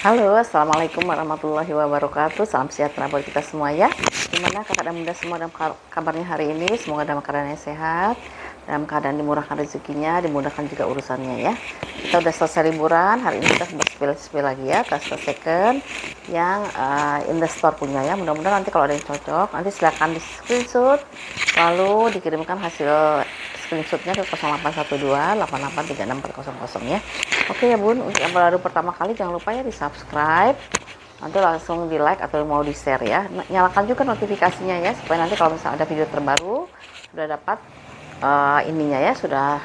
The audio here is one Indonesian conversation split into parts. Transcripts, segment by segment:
Halo, assalamualaikum warahmatullahi wabarakatuh. Salam sejahtera buat kita semua ya. Gimana kakak dan bunda semua dalam kabarnya hari ini? Semoga dalam keadaan yang sehat, dalam keadaan dimurahkan rezekinya, dimudahkan juga urusannya ya. Kita udah selesai liburan, hari ini kita spill lagi ya, Tesla second yang in the store punya ya. Mudah-mudahan nanti kalau ada yang cocok, nanti silakan di screenshot, lalu dikirimkan hasil screenshotnya ke 0812 8836 ya. Oke ya bun, untuk yang baru pertama kali jangan lupa ya di subscribe, nanti langsung di like atau mau di share ya. Nyalakan juga notifikasinya ya, supaya nanti kalau misalnya ada video terbaru sudah dapat ininya ya, sudah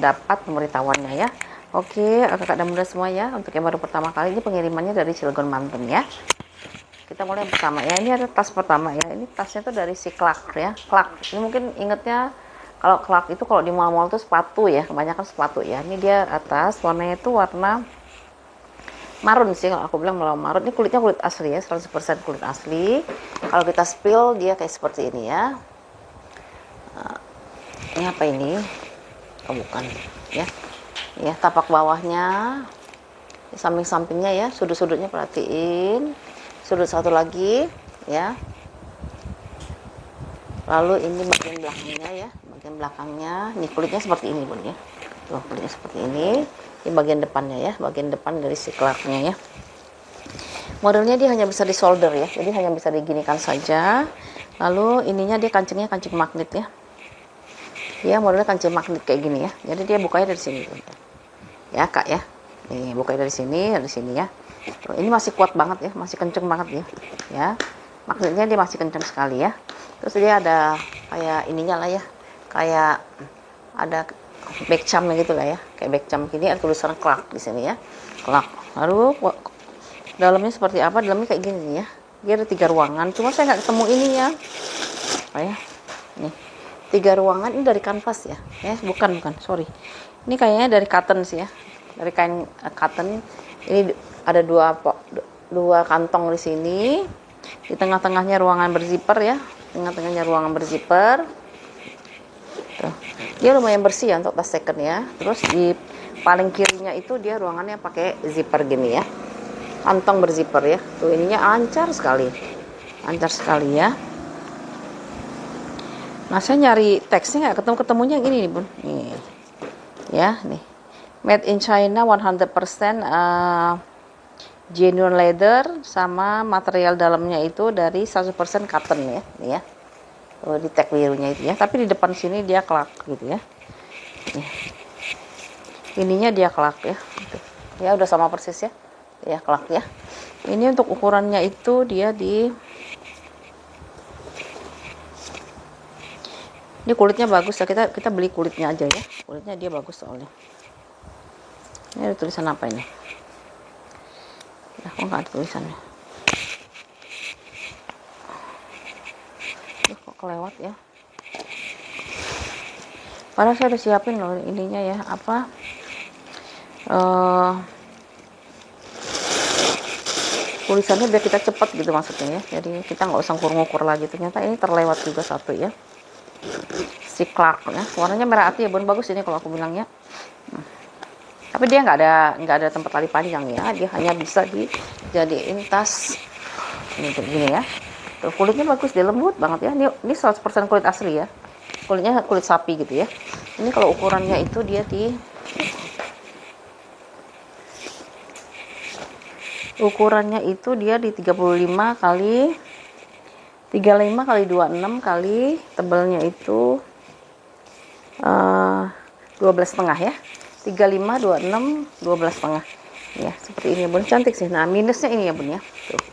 dapat pemberitahuannya ya. Oke, kakak dan bunda semua ya, untuk yang baru pertama kali ini pengirimannya dari Cilegon Banten ya. Kita mulai yang pertama ya, ini ada tas pertama ya, ini tasnya tuh dari si Clark ya. Clark, ini mungkin ingetnya kalau Clark itu kalau di mall-mall tuh sepatu ya, kebanyakan sepatu ya. Ini dia atas warnanya itu warna marun sih, kalau aku bilang malah marun. Ini kulitnya kulit asli ya, 100% kulit asli. Kalau kita spill dia kayak seperti ini ya. Ini apa ini? Oh bukan ya. Ya, tapak bawahnya, samping-sampingnya ya, sudut-sudutnya perhatiin. Sudut satu lagi ya. Lalu ini bagian belakangnya ya, bagian belakangnya. Ini kulitnya seperti ini bun ya. Tuh, kulitnya seperti ini. Ini bagian depannya ya, bagian depan dari si Clarknya ya. Modelnya dia hanya bisa di solder ya, jadi hanya bisa diginikan saja. Lalu ininya dia kancingnya kancing magnet ya. Dia modelnya kancing magnet kayak gini ya. Jadi dia bukanya dari sini bun. Ya kak ya. Nih bukanya dari sini ya. Tuh, ini masih kuat banget ya, masih kenceng banget ya. Ya. Magnetnya dia masih kenceng sekali ya. Terus dia ada kayak ininya lah ya, kayak ada backcamnya gitu lah ya, kayak backcam gini, ada tulisan Clark di sini ya, Clark. Lalu dalamnya seperti apa? Dalamnya kayak gini nih ya. Dia ada 3 ruangan, cuma saya nggak ketemu ini ya. Apa ya? Nih, 3 ruangan ini dari kanvas ya. Bukan, sorry. Ini kayaknya dari cotton sih ya, dari kain cotton. Ini ada dua kantong di sini. Di tengah-tengahnya ruangan berzipper ya. Tengah-tengahnya ruangan berzipper. Tuh. Dia lumayan bersih ya untuk tas second ya. Terus di paling kirinya itu dia ruangannya pakai zipper gini ya. Kantong berzipper ya. Tuh ininya lancar sekali. Lancar sekali ya. Nah, saya nyari teksnya nggak ketemu-ketemunya yang ini nih, Bun. Nih. Ya, nih. Made in China 100% genuine leather, sama material dalamnya itu dari 100% cotton ya, nih ya. Di tag birunya itu ya, tapi di depan sini dia Clark gitu ya. Nih. Ininya dia Clark ya. Gitu. Ya udah sama persis ya. Ya Clark ya. Ini untuk ukurannya itu dia ini kulitnya bagus ya, kita beli kulitnya aja ya. Kulitnya dia bagus soalnya. Ini ada tulisan apa ini? Ya, kok nggak ada tulisannya? Kok kelewat ya? Padahal saya udah siapin loh ininya ya, apa? Tulisannya biar kita cepat gitu maksudnya ya. Jadi kita nggak usah ngukur lagi. Ternyata ini terlewat juga satu ya. Si Clark ya. Warnanya merah hati ya, Bun. Bagus ini kalau aku bilang ya. Tapi dia nggak ada tempat tali panjang ya. Dia hanya bisa dijadiin tas ini begini ya. Tuh, kulitnya bagus, dia lembut banget ya. Ini 100% kulit asli ya. Kulitnya kulit sapi gitu ya. Ini kalau ukurannya itu dia ukurannya itu dia di 35 kali 26 kali tebalnya itu 12,5 ya. 35, 26, 12,5 ya, seperti ini Bun. Cantik sih. Nah, minusnya ini ya Bun ya. Tuh.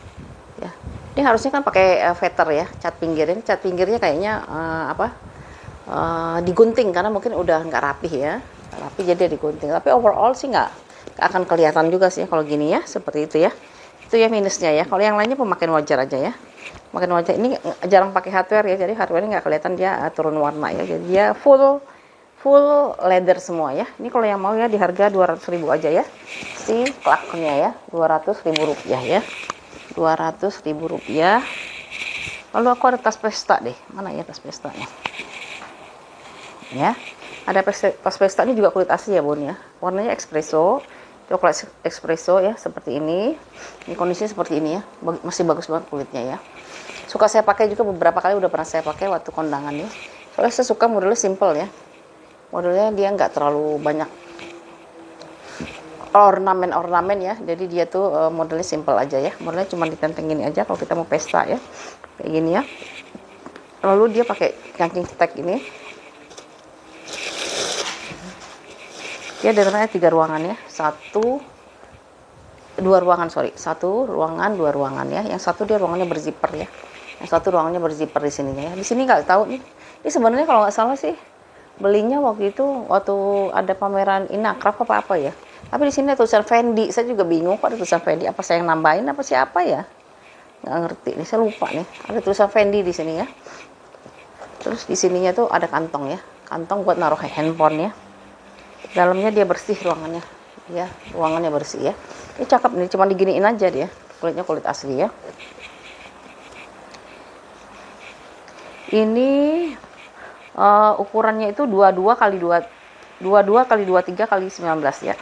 Ya. Ini harusnya kan pakai feather ya, cat pinggirnya. Cat pinggirnya kayaknya digunting karena mungkin udah nggak rapih ya. Rapi jadi digunting. Tapi overall sih nggak akan kelihatan juga sih kalau gini ya, seperti itu ya. Itu ya minusnya ya. Kalau yang lainnya pemakaian wajar aja ya. Pemakaian wajar ini jarang pakai hardware ya, jadi hardware-nya nggak kelihatan dia turun warna ya. Jadi dia full leather semua ya. Ini kalau yang mau ya di harga 200.000 aja ya. Si Clarknya ya, 200.000 rupiah ya. 200.000 rupiah. Lalu aku ada tas pesta deh. Mana ya tas pestanya? Ya. Ada tas pesta ini juga kulit asli ya Bun ya. Warnanya espresso. coklat espresso ya, seperti ini. Ini kondisinya seperti ini ya, masih bagus banget kulitnya ya. Suka saya pakai juga, beberapa kali udah pernah saya pakai waktu kondangan ya. Soalnya saya suka modelnya simple ya. Modelnya dia nggak terlalu banyak ornamen ya. Jadi dia tuh modelnya simple aja ya. Modelnya cuma ditentengin aja kalau kita mau pesta ya. Kayak gini ya. Lalu dia pakai kancing stek ini. Dia datangnya 3 ruangan ya. 2 ruangan, sorry. 1 ruangan, 2 ruangan ya. Yang satu dia ruangannya berzipper ya. Yang satu ruangannya berzipper di sininya ya. Di sini nggak tahu nih. Ini sebenarnya kalau nggak salah sih belinya waktu itu waktu ada pameran Inakraf apa ya. Tapi di sini ada tulisan Fendi. Saya juga bingung kok ada tulisan Fendi. Apa saya yang nambahin apa siapa ya? Nggak ngerti nih, saya lupa nih. Ada tulisan Fendi di sini ya. Terus di sininya tuh ada kantong ya. Kantong buat naruh handphone ya. Dalamnya dia bersih ruangannya. Ya, ruangannya bersih ya. Ini cakep nih, cuma diginiin aja dia. Kulitnya kulit asli ya. Ini ukurannya itu 22 kali 23 kali 19 ya.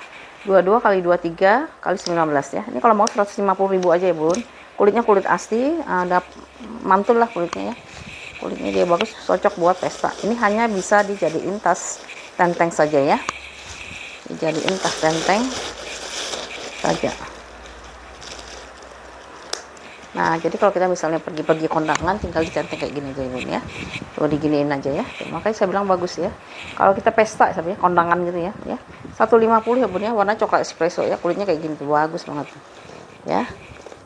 22 kali 23 kali 19 ya. Ini kalau mau 150.000 aja ya, Bun. Kulitnya kulit asli, ada mantul lah kulitnya ya. Kulitnya dia bagus, cocok buat pesta. Ini hanya bisa dijadiin tas tenteng saja ya. Dijadiin tas tenteng saja. Nah, jadi kalau kita misalnya pergi-pergi kondangan, tinggal dicenteng kayak gini aja ya. Coba diginiin aja ya. Makanya saya bilang bagus ya. Kalau kita pesta sebenarnya kondangan gitu ya, 150 ya Bun ya, warna coklat espresso ya, kulitnya kayak gini tuh, bagus banget. Ya.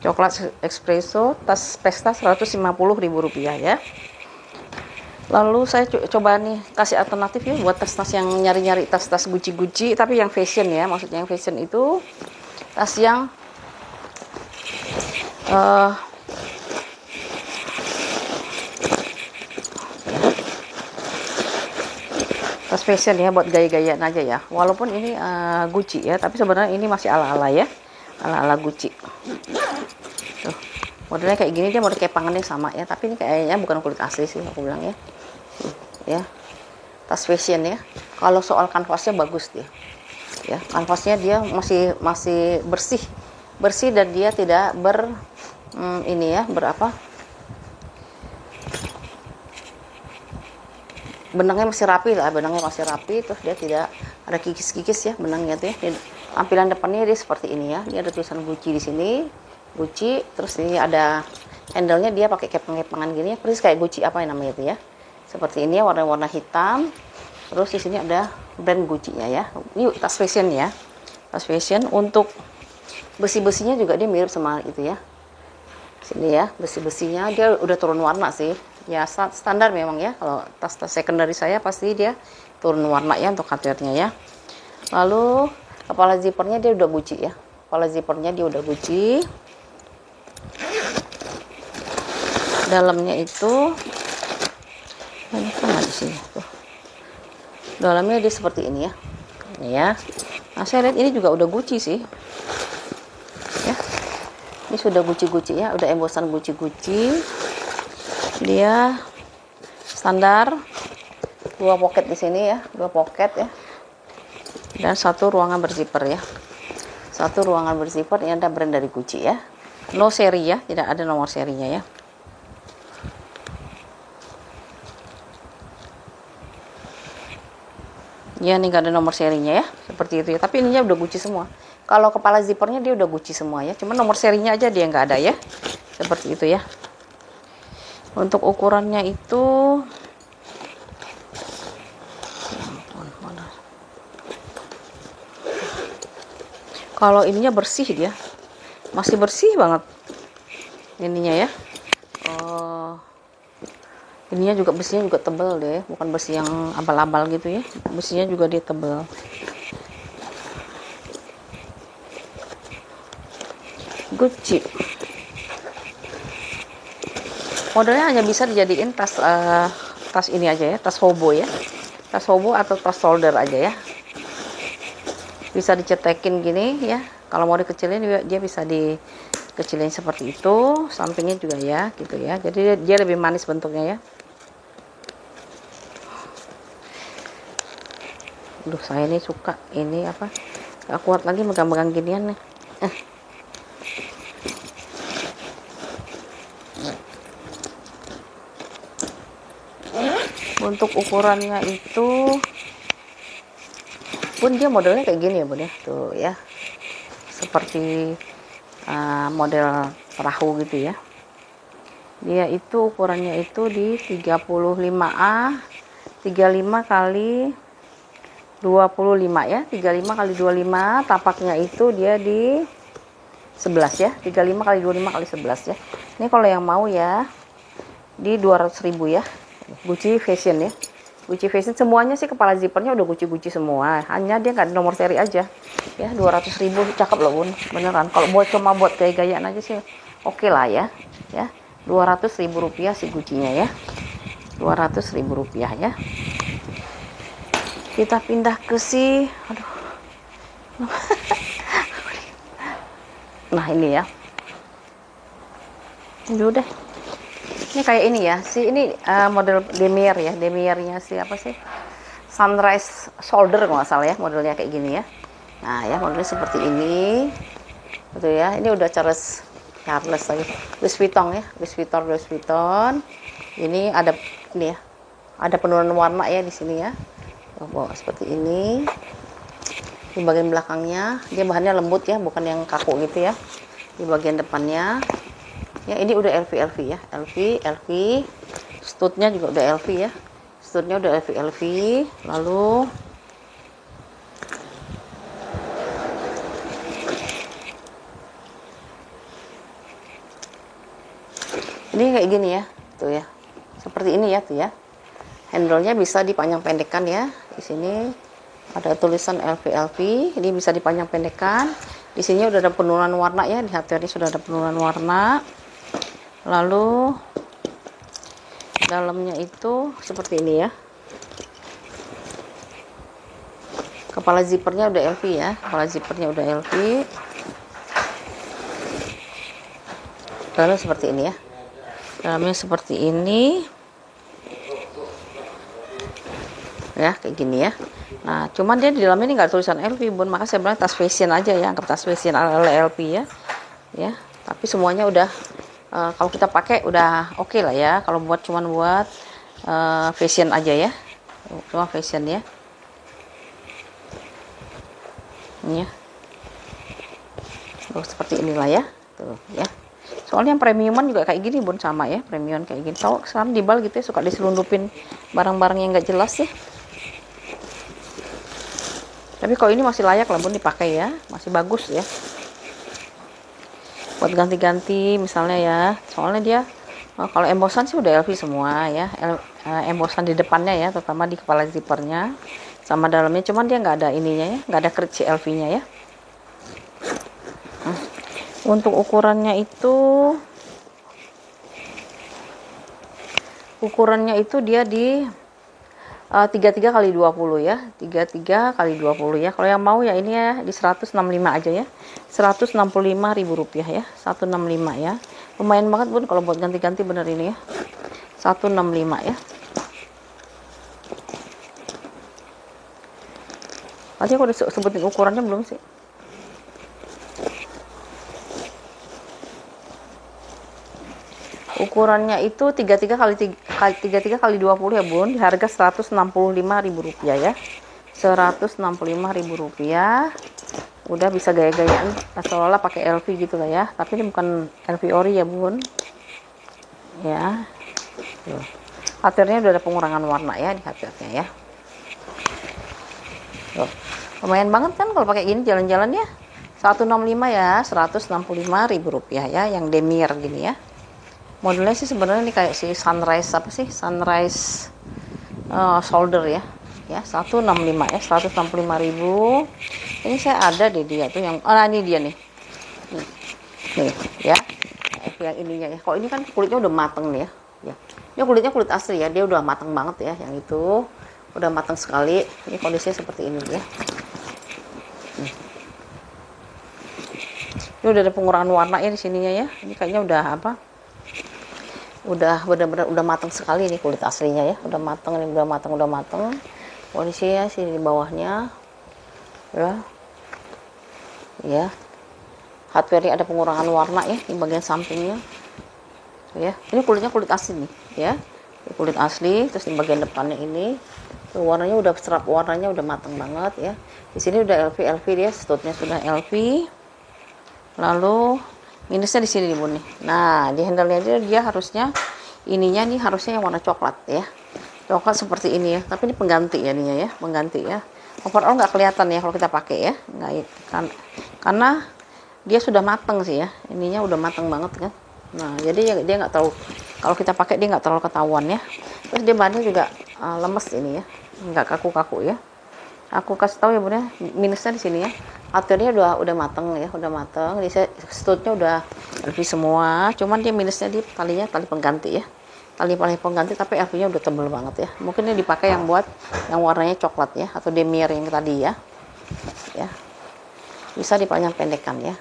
Coklat espresso, tas pesta 150.000 rupiah ya. Lalu saya coba nih kasih alternatif ya buat tas-tas yang nyari-nyari tas-tas Gucci, tapi yang fashion ya. Maksudnya yang fashion itu tas yang tas fashion ya, buat gaya-gayaan aja ya. Walaupun ini Gucci ya, tapi sebenarnya ini masih ala-ala ya, ala-ala Gucci. Tuh, modelnya kayak gini, dia model kepangannya sama ya, tapi ini kayaknya bukan kulit asli sih aku bilang ya. Ya, tas fashion ya. Kalau soal kanvasnya bagus dia. Ya, kanvasnya dia masih bersih dan dia tidak ini ya, benangnya masih rapi lah, terus dia tidak ada kikis-kikis ya benangnya tuh ya. Tampilan depannya dia seperti ini ya, dia ada tulisan Gucci di sini, Gucci, terus ini ada handle-nya, dia pakai kepang-kepangan gini ya, persis kayak Gucci apa yang namanya itu ya, seperti ini ya, warna-warna hitam. Terus di sini ada brand Gucci-nya ya. Ini tas fashion ya, tas fashion. Untuk besi-besinya juga dia mirip sama itu ya, sini ya, besi-besinya dia udah turun warna sih ya, standar memang ya. Kalau tas-tas secondary saya pasti dia turun warna ya untuk hardware-nya ya. Lalu kepala zippernya dia udah Gucci ya, kepala zippernya dia udah Gucci. Dalamnya itu ini kan di sini tuh, dalamnya dia seperti ini ya, ini ya. Nah, saya lihat ini juga udah Gucci sih ya. Ini sudah Gucci ya, udah embosan Gucci. Dia standar 2 pocket di sini ya, 2 pocket ya, dan 1 ruangan berzipper ya, 1 ruangan berzipper. Ini ada brand dari Gucci ya, no seri ya, tidak ada nomor serinya ya. Ya, ini nggak ada nomor serinya ya, seperti itu ya. Tapi ininya udah Gucci semua. Kalau kepala zippernya dia udah Gucci semua ya, cuma nomor serinya aja dia nggak ada ya, seperti itu ya. Untuk ukurannya itu, kalau ininya bersih, dia masih bersih banget ininya ya. Ininya juga besinya juga tebal deh, bukan besi yang abal-abal gitu ya, besinya juga dia tebal. Gucci modelnya hanya bisa dijadiin tas ini aja ya, tas hobo ya, tas hobo atau tas shoulder aja ya. Bisa dicetekin gini ya, kalau mau dikecilin dia bisa dikecilin seperti itu, sampingnya juga ya gitu ya. Jadi dia lebih manis bentuknya ya. Saya ini suka ini Gak kuat lagi megang-megang ginian nih. Untuk ukurannya itu pun dia modelnya kayak gini ya bun ya, tuh ya, seperti model perahu gitu ya. Dia itu ukurannya itu di 35A 35 kali 25 ya, 35 kali 25. Tapaknya itu dia di 11 ya, 35 kali 25 kali 11 ya. Ini kalau yang mau ya di 200.000 ya, Gucci Fashion ya. Gucci Fashion semuanya sih kepala zippernya udah Gucci semua, hanya dia nggak ada nomor seri aja ya. 200.000 cakep loh bun, beneran. Kalau cuma buat gaya-gayaan aja sih oke lah ya. 200.000 rupiah si Gucci-nya ya, 200.000 rupiah ya. Kita pindah ke si, aduh, nah ini ya, ini deh. Ini kayak ini ya, si ini model demier ya, demiernya siapa sih? Sunrise Shoulder kalau nggak salah ya, modelnya kayak gini ya. Nah ya, modelnya seperti ini, betul ya. Ini udah Charles lagi, Louis Vuitton ya, Louis Vuitton. Ini ada ini ya, ada penurunan warna ya di sini ya. Oh, seperti ini. Di bagian belakangnya dia bahannya lembut ya, bukan yang kaku gitu ya. Di bagian depannya ya ini udah LV ya, LV. Studnya juga udah LV ya, studnya udah LV. Lalu ini kayak gini ya, tuh ya, seperti ini ya tuh ya. Handle-nya bisa dipanjang pendekkan ya. Di sini ada tulisan LV. Ini bisa dipanjang pendekkan. Di sini udah ada penurunan warna ya, di hardware ini sudah ada penurunan warna. Lalu dalamnya itu seperti ini ya. Kepala zippernya udah LV ya, kepala zippernya udah LV. Dalamnya seperti ini ya. Dalamnya seperti ini. Ya kayak gini ya. Nah cuman dia di dalamnya ini nggak tulisan LV bun, maka saya bilang tas fashion aja ya, anggap tas fashion ala LV ya. Tapi semuanya udah kalau kita pakai udah oke lah ya, kalau cuman buat fashion aja ya, cuma fashion ya. Ini ya, tuh seperti inilah ya, tuh ya. Soalnya yang premiuman juga kayak gini bun, sama ya, premium kayak gini. Tahu sekarang di Bal gitu ya, suka diselundupin barang-barang yang nggak jelas ya. Tapi kalau ini masih layak lah bun dipakai ya, masih bagus ya. Buat ganti-ganti misalnya ya, soalnya dia kalau embosan sih udah LV semua ya. Embosan di depannya ya, terutama di kepala zippernya sama dalamnya, cuman dia nggak ada ininya ya, nggak ada krit LV-nya ya. Untuk ukurannya itu dia di 33 kali 20 ya, 33 kali 20 ya. Kalau yang mau ya ini ya di 165 aja ya, 165.000 rupiah ya, 165 ya. Lumayan banget bun kalau buat ganti-ganti bener ini ya, 165 ya. Tadi aku udah sebutin ukurannya belum sih? Ukurannya itu 33 kali 20 ya bun, di harga 165.000 rupiah ya, 165.000 rupiah. Udah bisa gaya-gayaan seolah pakai LV gitu lah ya, tapi ini bukan LV ori ya bun ya. Hardware-nya udah ada pengurangan warna ya di hardware-nya ya. Tuh, lumayan banget kan kalau pakai gini jalan-jalan ya. 165 ya, 165.000 rupiah ya, yang demier gini ya. Modelnya sih sebenarnya ini kayak si Sunrise Shoulder ya. Ya, 165 ya, 165.000. Ini saya ada deh dia tuh yang ini dia nih. Nih ya. Yang ininya ya. Kalau ini kan kulitnya udah mateng nih ya. Ini kulitnya kulit asli ya, dia udah mateng banget ya. Yang itu udah mateng sekali. Ini kondisinya seperti ini ya. Ini udah ada pengurangan warna ya di sininya ya. Ini kayaknya udah apa? Udah benar-benar udah matang sekali nih kulit aslinya ya, udah matang, kondisinya sih di bawahnya ya, ya. Hardware-nya ada pengurangan warna ya di bagian sampingnya. Ya, ini kulitnya kulit asli nih, ya. Ini kulit asli, terus di bagian depannya ini tuh, warnanya udah serap, warnanya udah matang banget ya. Di sini udah LV dia, stutnya sudah LV. Lalu minusnya di sini nih Bun nih. Nah, di handle-nya dia harusnya ininya nih harusnya yang warna coklat ya. Coklat seperti ini ya, tapi ini pengganti ya ininya ya, pengganti ya. Overall nggak kelihatan ya kalau kita pakai ya, nggak kan, karena dia sudah mateng sih ya, ininya udah mateng banget kan. Nah, jadi dia nggak tahu, kalau kita pakai dia nggak terlalu ketahuan ya. Terus dia bahannya juga lemes ini ya, nggak kaku-kaku ya. Aku kasih tahu ya Bun ya, minusnya di sini ya. Hardware-nya udah mateng ya, udah mateng. Di stutnya udah LV semua, cuman dia minusnya di talinya, tali pengganti ya. Tali pengganti tapi LV-nya udah tebel banget ya. Mungkin ini dipakai yang buat yang warnanya coklat ya, atau demier yang tadi ya. Ya. Bisa dipanjang pendekkan ya.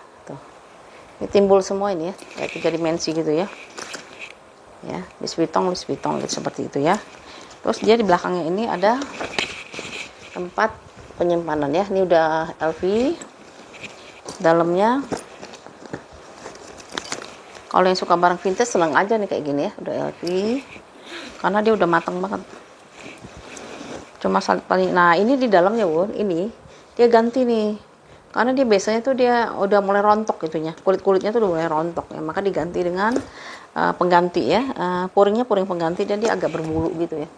Ini timbul semua ini ya, kayak 3 dimensi gitu ya. Ya, biswitong gitu, seperti itu ya. Terus dia di belakangnya ini ada tempat penyimpanan ya. Ini udah LV. Dalamnya kalau yang suka barang vintage senang aja nih kayak gini ya, udah LV. Karena dia udah matang banget. Cuma paling, nah ini di dalamnya Bun, ini dia ganti nih. Karena dia biasanya tuh dia udah mulai rontok gitunya, kulitnya tuh udah mulai rontok ya, maka diganti dengan pengganti ya, puring pengganti, dan dia agak berbulu gitu ya.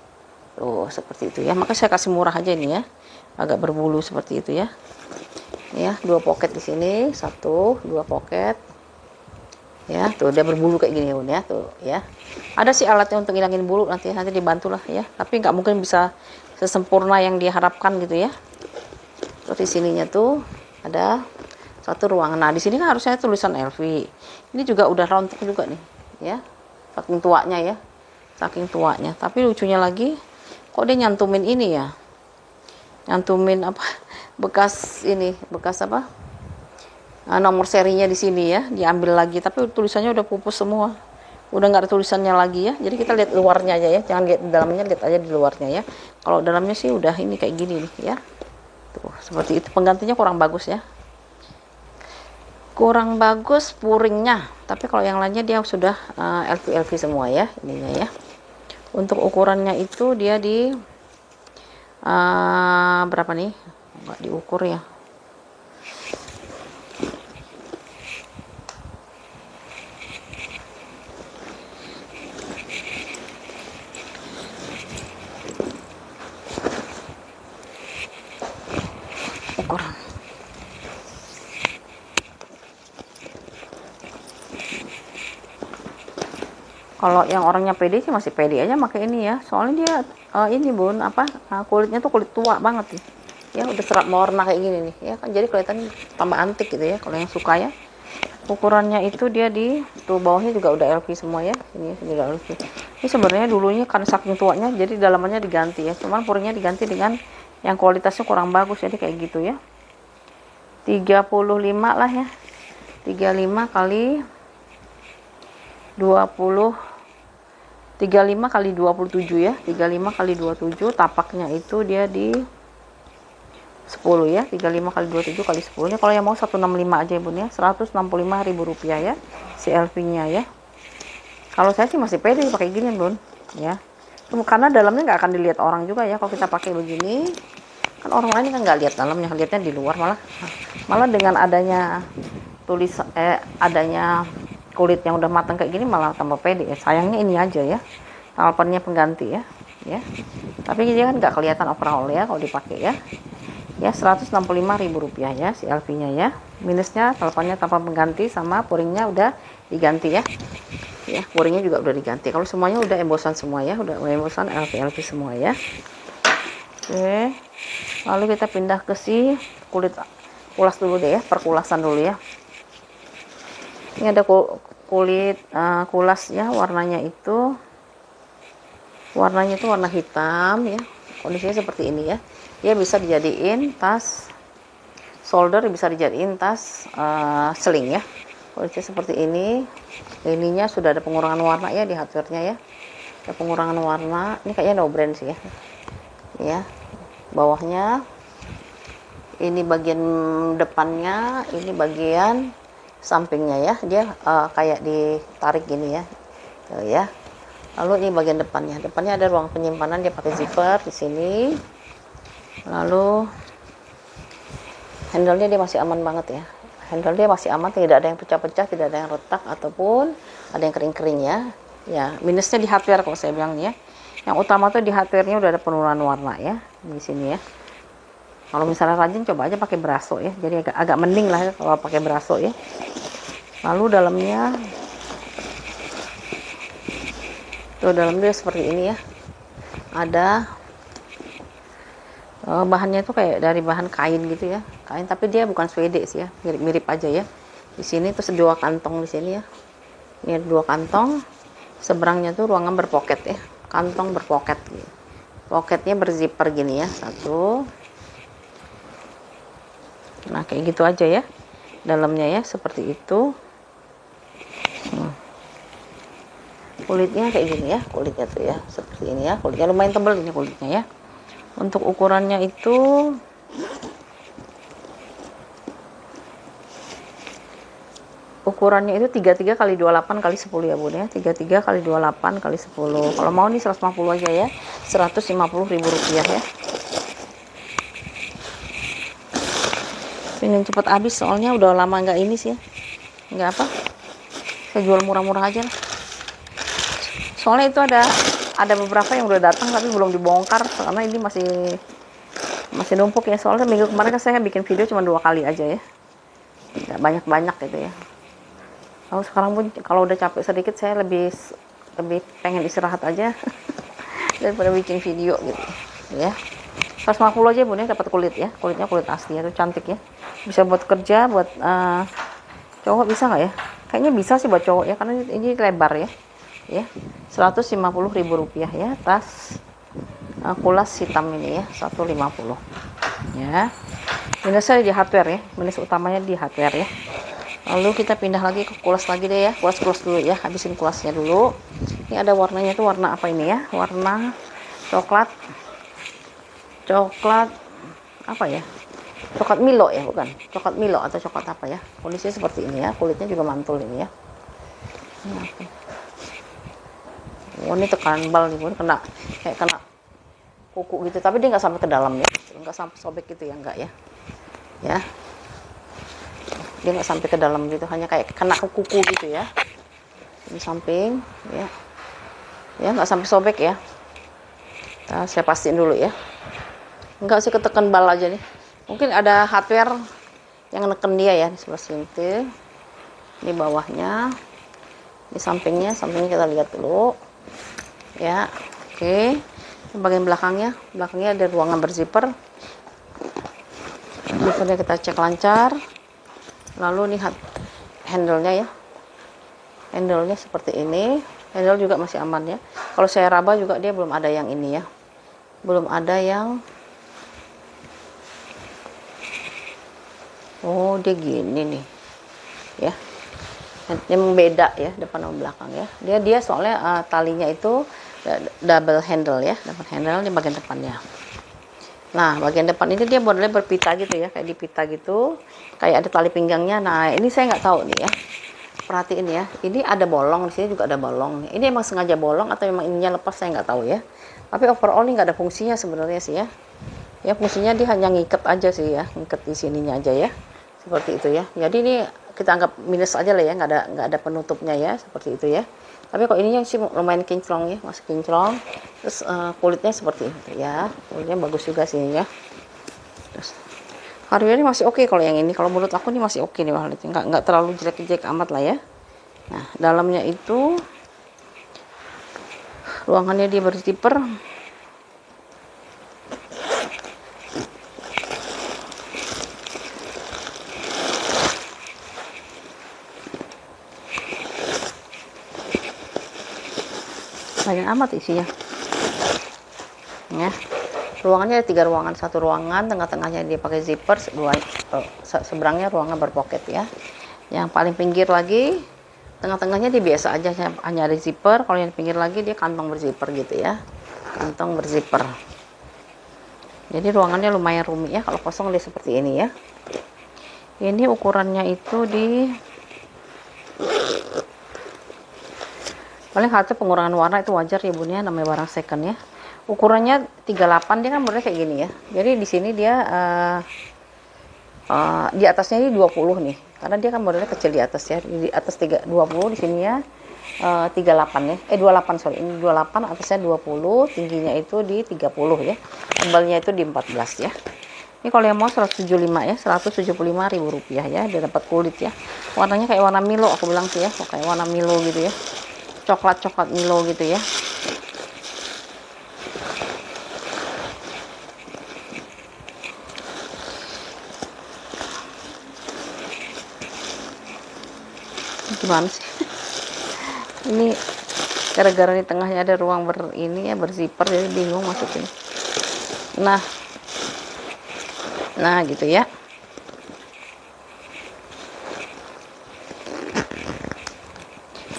Tuh seperti itu ya, maka saya kasih murah aja ini ya, agak berbulu seperti itu ya. Ya, 2 pocket di sini, 1, 2 pocket. Ya, tuh dia berbulu kayak gini Bun ya, tuh ya. Ada sih alatnya untuk ngilangin bulu, nanti dibantulah ya, tapi nggak mungkin bisa sesempurna yang diharapkan gitu ya. Terus di sininya tuh ada satu ruangan. Nah, di sini kan harusnya tulisan LV. Ini juga udah rontok juga nih, ya. Saking tuanya ya. Saking tuanya. Tapi lucunya lagi, kok dia nyantumin ini ya? Nyantumin apa? Bekas apa? Nomor serinya di sini ya, diambil lagi. Tapi tulisannya udah pupus semua. Udah nggak ada tulisannya lagi ya. Jadi kita lihat luarnya aja ya. Jangan lihat di dalamnya, lihat aja di luarnya ya. Kalau dalamnya sih udah ini kayak gini nih ya. Tuh, seperti itu. Penggantinya kurang bagus ya, kurang bagus puringnya, tapi kalau yang lainnya dia sudah LV semua ya ininya ya. Untuk ukurannya itu dia di berapa nih, nggak diukur ya. Ukuran kalau yang orangnya pede sih masih pede aja pakai ini ya, soalnya dia ini Bun apa, kulitnya tuh kulit tua banget nih ya, udah serap warna kayak gini nih ya kan, jadi kelihatan tambah antik gitu ya kalau yang suka ya. Ukurannya itu dia di tuh bawahnya juga udah LV semua ya, ini juga LV. Ini sebenarnya dulunya kan saking tuanya jadi dalamannya diganti ya, cuman puringnya diganti dengan yang kualitasnya kurang bagus, jadi kayak gitu ya. 35 lah ya, 35 kali 20, 35 kali 27 ya, 35 kali 27, tapaknya itu dia di 10 ya, 35 kali 27 kali 10 ya. Kalau yang mau 165 aja ya Bun ya, Rp165.000 ya si LV nya ya. Kalau saya sih masih pede pakai gini Bun ya, karena dalamnya nggak akan dilihat orang juga ya kalau kita pakai begini. Kan orang lain kan nggak lihat dalamnya, lihatnya di luar. Malah dengan adanya adanya kulit yang udah matang kayak gini malah tambah pede ya. Sayangnya ini aja ya, talpennya pengganti ya, tapi dia kan nggak kelihatan overall ya kalau dipakai ya. Rp165.000 ya si LV nya ya. Minusnya talpennya tanpa pengganti, sama puringnya udah diganti ya. Puringnya juga udah diganti. Kalau semuanya udah embosan semua ya, udah embosan LV semua ya. Oke, lalu kita pindah ke si kulit, kulas dulu deh ya, perkulasan dulu ya. Ini ada kulit kulas ya, warnanya itu warna hitam ya, kondisinya seperti ini ya. Dia bisa dijadiin tas solder, bisa dijadiin tas seling ya. Kondisinya seperti ini. Ininya sudah ada pengurangan warna ya di hardware-nya ya, ada pengurangan warna. Ini kayaknya no brand sih ya. Bawahnya Ini bagian depannya, ini bagian sampingnya ya. Dia kayak ditarik gini ya. Tuh ya. Lalu ini bagian depannya. Depannya ada ruang penyimpanan, dia pakai zipper di sini. Lalu handle-nya dia masih aman banget ya. Handle dia masih aman, tidak ada yang pecah-pecah, tidak ada yang retak ataupun ada yang kering-kering ya. Ya, minusnya di hardware kalau saya bilang ya. Yang utama tuh di hardware-nya udah ada penurunan warna ya di sini ya. Kalau misalnya rajin coba aja pakai braso ya. Jadi agak mending lah ya kalau pakai braso ya. Lalu dalamnya tuh dalamnya seperti ini ya. Ada bahannya itu kayak dari bahan kain gitu ya. Kain tapi dia bukan suede sih ya. Mirip-mirip aja ya. Di sini tuh dua kantong di sini ya. Ini ada dua kantong. Seberangnya tuh ruangan berpoket ya. Kantong berpoket gitu. Poketnya berzipper gini ya. Satu. Nah kayak gitu aja ya dalamnya ya, seperti itu. Kulitnya kayak gini ya, kulitnya tuh ya seperti ini ya. Kulitnya lumayan tebal ini kulitnya ya. Untuk ukurannya itu ukurannya itu 33 kali 28 kali 10 ya bun ya. 33 kali 28 kali 10. Kalau mau nih 150 aja ya, 150.000 rupiah ya. Pengen cepet habis soalnya udah lama nggak ini sih ya. Nggak apa, saya jual murah-murah aja lah. Soalnya itu ada beberapa yang udah datang tapi belum dibongkar karena ini masih numpuk ya. Soalnya minggu kemarin kan saya bikin video cuma 2 kali aja ya, nggak banyak-banyak gitu ya. Lalu sekarang pun kalau udah capek sedikit saya lebih pengen istirahat aja daripada bikin video gitu ya. 150 aja bun ya, dapat kulit ya. Kulitnya kulit asli ya, itu cantik ya. Bisa buat kerja, buat cowok bisa nggak ya? Kayaknya bisa sih buat cowok ya, karena ini lebar ya. Ya, 150.000 rupiah ya, tas kulas hitam ini ya, 150 ya. Minusnya di hardware ya, minus utamanya di hardware ya. Lalu kita pindah lagi ke kulas lagi deh ya, kulas dulu ya, habisin kulasnya dulu. Ini ada warnanya tuh, warna apa ini ya? Warna coklat apa ya? Coklat Milo ya, bukan? Coklat Milo atau coklat apa ya? Kondisinya seperti ini ya, kulitnya juga mantul ini ya. Ini apa? Oh, ini tekanan bal nih bun, kena kuku gitu, tapi dia nggak sampai ke dalam ya, nggak sampai sobek gitu ya, enggak ya. Ya, dia nggak sampai ke dalam gitu, hanya kayak kena ke kuku gitu ya. Di samping ya nggak sampai sobek ya. Nah, saya pastiin dulu ya. Enggak sih, ketekan bal aja nih. Mungkin ada hardware yang neken dia ya di sebelah sini. Di bawahnya, di sampingnya kita lihat dulu. Ya, oke. Bagian belakangnya ada ruangan berzipper. Zippernya kita cek lancar. Lalu nih handle-nya ya. Handle-nya seperti ini. Handle juga masih aman ya. Kalau saya raba juga dia belum ada yang ini ya. Belum ada yang oh dia gini nih ya, yang beda ya depan sama belakang ya. Dia soalnya talinya itu double handle ya, double handle di bagian depannya. Nah bagian depan ini dia modelnya berpita gitu ya, kayak dipita gitu, kayak ada tali pinggangnya. Nah ini saya nggak tahu nih ya, perhatiin ya, ini ada bolong, di sini juga ada bolong. Ini emang sengaja bolong atau memang ininya lepas, saya nggak tahu ya. Tapi overall ini nggak ada fungsinya sebenarnya sih ya. Ya fungsinya dia hanya ngikat aja sih ya, ngikat di sininya aja ya, seperti itu ya. Jadi ini kita anggap minus aja lah ya, nggak ada penutupnya ya, seperti itu ya. Tapi kok ininya sih lumayan kinclong ya, masih kinclong. Terus kulitnya seperti itu ya, kulitnya bagus juga sih ya. Terus harganya masih oke kalau yang ini. Kalau menurut aku ini masih oke nih harganya, nggak terlalu jelek-jelek amat lah ya. Nah dalamnya itu ruangannya dia berzipper. Banyak amat isinya ya. Ruangannya ada 3 ruangan, satu ruangan tengah-tengahnya dia pakai zipper, seberangnya ruangan berpoket ya. Yang paling pinggir lagi tengah-tengahnya dia biasa aja, hanya ada zipper. Kalau yang pinggir lagi dia kantong berzipper gitu ya, kantong berzipper. Jadi ruangannya lumayan rumi ya, kalau kosong dia seperti ini ya. Ini ukurannya itu di paling hasil pengurangan warna itu wajar ya bun ya, namanya barang second ya. Ukurannya 38, dia kan modelnya kayak gini ya. Jadi di sini dia di atasnya ini 20 nih, karena dia kan modelnya kecil di atas ya. Di atas 20, di sini ya 38 ya. 28, sorry, ini 28, atasnya 20, tingginya itu di 30 ya. Tebalnya itu di 14 ya. Ini kalau yang mau 175 ya, 175.000 rupiah ya. Dia dapat kulit ya. Warnanya kayak warna Milo, aku bilang sih ya, kayak warna Milo gitu ya. Coklat Milo gitu ya. Gimana sih? Ini gara-gara di tengahnya ada ruang ini ya, berzipper, jadi bingung masukin. Nah gitu ya.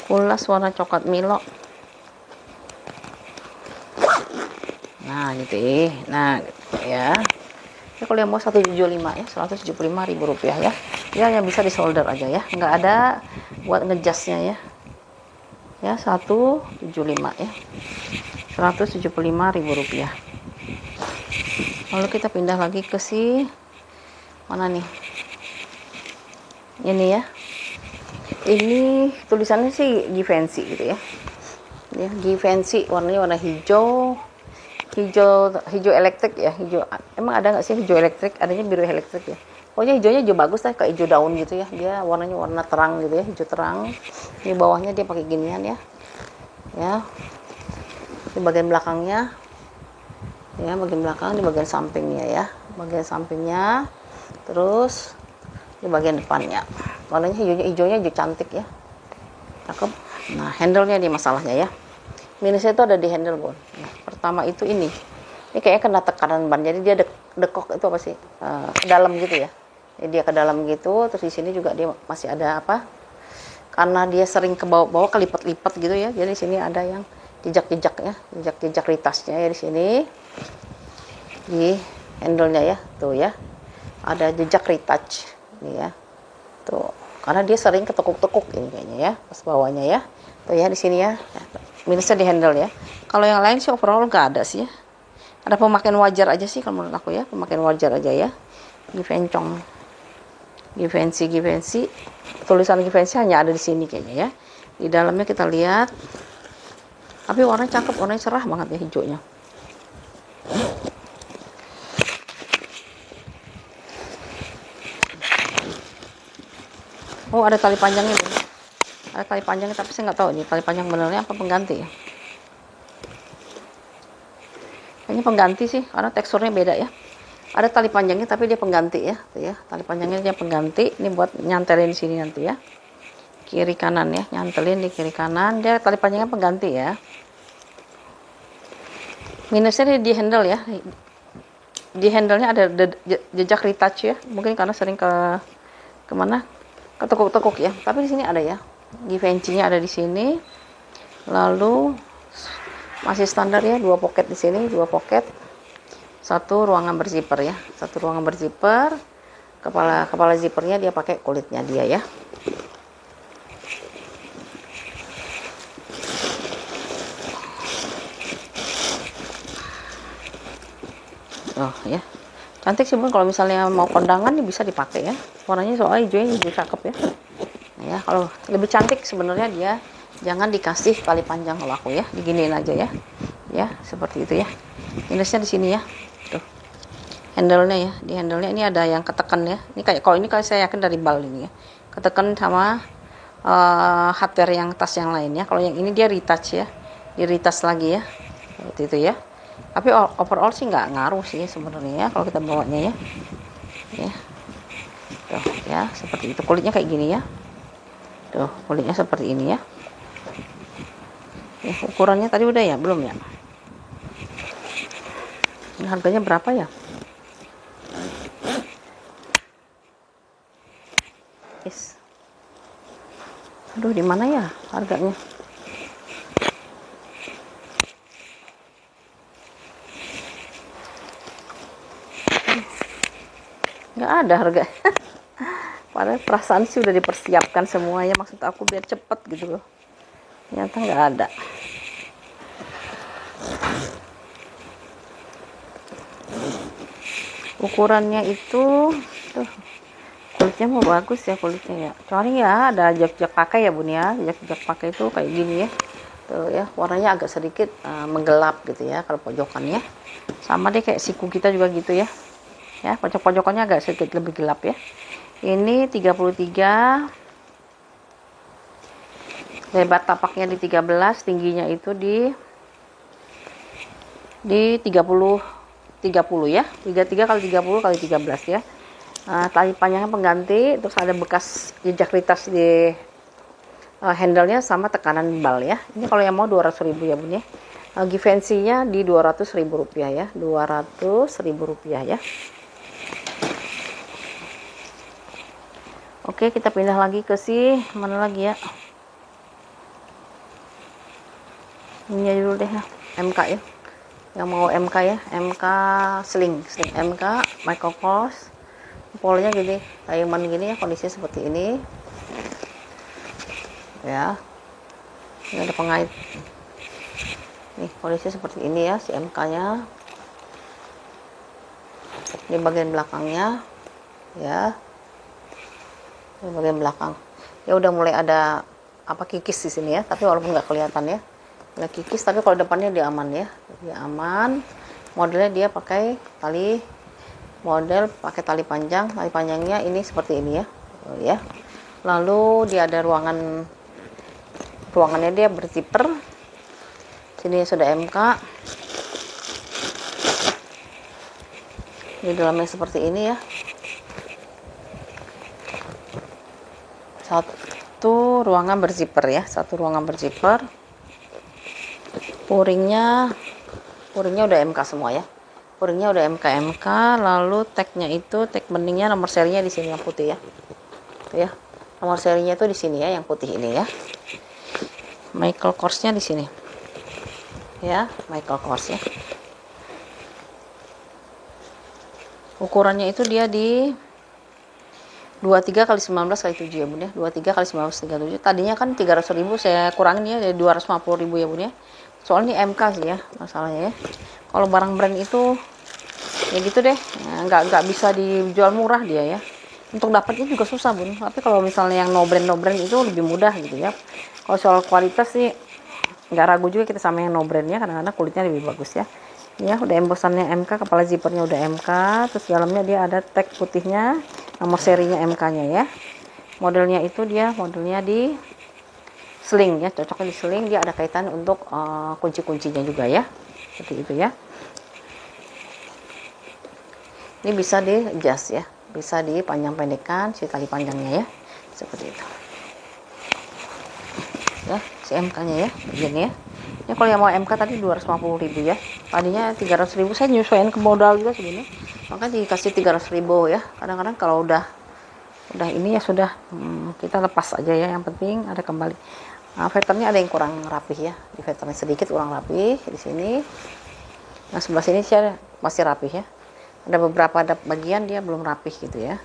Kulas warna coklat Milo. Nah gitu ya. Nah gitu ya. Ini kalau yang mau 175 ya, 175.000 rupiah ya. Dia hanya bisa di solder aja ya, nggak ada buat ngejasnya ya. Ya 175 ya, 175.000 rupiah. Lalu kita pindah lagi ke si mana nih, ini ya. Ini tulisannya sih Givenchy gitu ya. Ya Givenchy, warnanya warna hijau elektrik ya. Hijau, emang ada nggak sih hijau elektrik? Adanya biru elektrik ya. Pokoknya hijaunya hijau bagus lah, kayak hijau daun gitu ya. Dia warnanya warna terang gitu ya, hijau terang. Di bawahnya dia pakai ginian ya. Ya. Di bagian belakangnya. Ya, bagian belakang, di bagian sampingnya ya. Bagian sampingnya. Terus di bagian depannya. Warnanya hijaunya hijau cantik ya. Cakep. Nah, handle-nya nih masalahnya ya. Minusnya itu ada di handle bun. Nah, pertama itu ini kayaknya kena tekanan ban, jadi dia dekok itu apa sih, ke dalam gitu ya. Jadi dia ke dalam gitu. Terus di sini juga dia masih ada apa, karena dia sering ke bawah kelipat-lipat gitu ya. Jadi di sini ada yang jejak-jejak ya, jejak ritasnya ya di sini di handle-nya ya, tuh ya. Ada jejak retouch ini ya. Tuh, karena dia sering ketekuk-tekuk ini kayaknya ya, pas bawahnya ya. Tuh ya di sini ya. Minusnya di handle ya. Kalau yang lain sih overall nggak ada sih ya. Ada pemakaian wajar aja sih kalau menurut aku ya, pemakaian wajar aja ya. Givenchy. Tulisan Givenchy hanya ada di sini kayaknya ya. Di dalamnya kita lihat. Tapi warnanya cakep, warnanya cerah banget ya hijaunya. Oh, ada tali panjangnya nih. Ada tali panjangnya, tapi saya nggak tahu ini tali panjang benernya apa pengganti ya. Kayaknya pengganti sih, karena teksturnya beda ya. Ada tali panjangnya tapi dia pengganti ya. Tuh ya, tali panjangnya dia pengganti. Ini buat nyantelin di sini nanti ya. Kiri kanan ya, nyantelin di kiri kanan. Dia tali panjangnya pengganti ya. Minusnya di handle ya. Di handle-nya ada jejak retouch ya. Mungkin karena sering ke mana? Ketekuk-tekuk ya. Tapi di sini ada ya. Givenchy-nya ada di sini. Lalu masih standar ya, 2 pocket di sini, 2 pocket. Satu ruangan berzipper ya. Satu ruangan berzipper. Kepala zippernya dia pakai kulitnya dia ya. Oh ya. Cantik sih bun, kalau misalnya mau kondangan nih bisa dipakai ya. Warnanya soalnya hijaunya hijau cakep ya. Nah, ya, kalau lebih cantik sebenarnya dia jangan dikasih tali panjang kalau aku ya, diginiin aja ya. Ya, seperti itu ya. Minusnya di sini ya. Tuh. Handle-nya ya, di handle-nya ini ada yang ketekan ya. Ini kayak kalau saya yakin dari bal ini ya. Ketekan sama hardware yang tas yang lain ya. Kalau yang ini dia retouch ya. Di retouch lagi ya. Seperti itu ya. Tapi overall sih nggak ngaruh sih sebenarnya ya kalau kita bawanya ya. Ya. Tuh ya, seperti itu. Kulitnya kayak gini ya. Tuh, kulitnya seperti ini ya. Ya, ukurannya tadi udah ya, belum ya? Ini harganya berapa ya? Yes. Aduh, di mana ya harganya? nggak ada harga. Padahal perasaan sih udah dipersiapkan semuanya, maksud aku biar cepet gitu loh, ternyata nggak ada. Ukurannya itu tuh, kulitnya mau bagus ya kulitnya ya, kecuali ya ada jak-jak pakai ya bun ya. Jak-jak pakai itu kayak gini ya, tuh ya, warnanya agak sedikit menggelap gitu ya kalau pojokannya. Sama deh kayak siku kita juga gitu ya, ya pojok-pojokannya agak sedikit lebih gelap ya. Ini 33, lebar tapaknya di 13, tingginya itu di 30 ya, 33 kali 30 kali 13 ya. Tali panjangnya pengganti, terus ada bekas jejak ritas di handle-nya sama tekanan bal ya. Ini kalau yang mau 200.000 ya bun ya. Givenchy-nya di 200.000 rupiah ya, 200.000 rupiah ya. Oke, kita pindah lagi ke mana lagi ya, ini dulu deh ya, MK ya, yang mau MK ya, MK sling MK Michael Kors, polnya gini, diamond gini ya, kondisinya seperti ini ya. Ini ada pengait nih, kondisinya seperti ini ya si MK nya. Ini bagian belakangnya ya, ini bagian belakang ya, udah mulai ada apa kikis di sini ya, tapi walaupun nggak kelihatan ya, nggak kikis, tapi kalau depannya dia aman ya, dia aman. Modelnya dia pakai tali, model pakai tali panjang, tali panjangnya ini seperti ini ya, ya. Lalu dia ada ruangannya dia berzipper, sini sudah MK, di dalamnya seperti ini ya. Satu ruangan berzipper ya, satu ruangan berzipper. Puringnya udah MK semua ya, puringnya udah MK. Lalu tagnya itu, tag beningnya, nomor serinya di sini yang putih ya, tuh ya, nomor serinya itu di sini ya, yang putih ini ya. Michael Kors-nya di sini ya, Michael Kors ya. Ukurannya itu dia di 23 kali 19 kali 7 ya bun ya, 23 kali 19 kali 7. Tadinya kan 300.000, saya kurangin ya jadi 250.000 ya bun ya. Soalnya ini MK sih ya masalahnya ya. Kalau barang brand itu ya gitu deh, nggak bisa dijual murah dia ya. Untuk dapatnya juga susah bun. Tapi kalau misalnya yang no brand itu lebih mudah gitu ya. Kalau soal kualitas sih nggak ragu juga kita sama yang no brandnya, kadang-kadang kulitnya lebih bagus ya. Ya udah embosannya MK, kepala zippernya udah MK, terus dalamnya dia ada tag putihnya, nomor serinya MK-nya ya. Modelnya itu dia modelnya di sling ya, cocoknya di sling. Dia ada kaitan untuk kunci-kuncinya juga ya, seperti itu ya. Ini bisa di adjust ya, bisa dipanjang-pendekkan si tali panjangnya ya, seperti itu ya, si MK-nya ya, begini ya. Ini kalau yang mau MK tadi 250.000 ya, tadinya 300.000, saya nyesuaiin ke modal juga sebenarnya, makanya dikasih 300.000 ya. Kadang-kadang kalau udah ini ya sudah, kita lepas aja ya, yang penting ada kembali. Vetternya ada yang kurang rapih ya, di vetternya sedikit kurang rapih di sini. Nah sebelah sini sih masih rapih ya, ada beberapa bagian dia belum rapih gitu ya.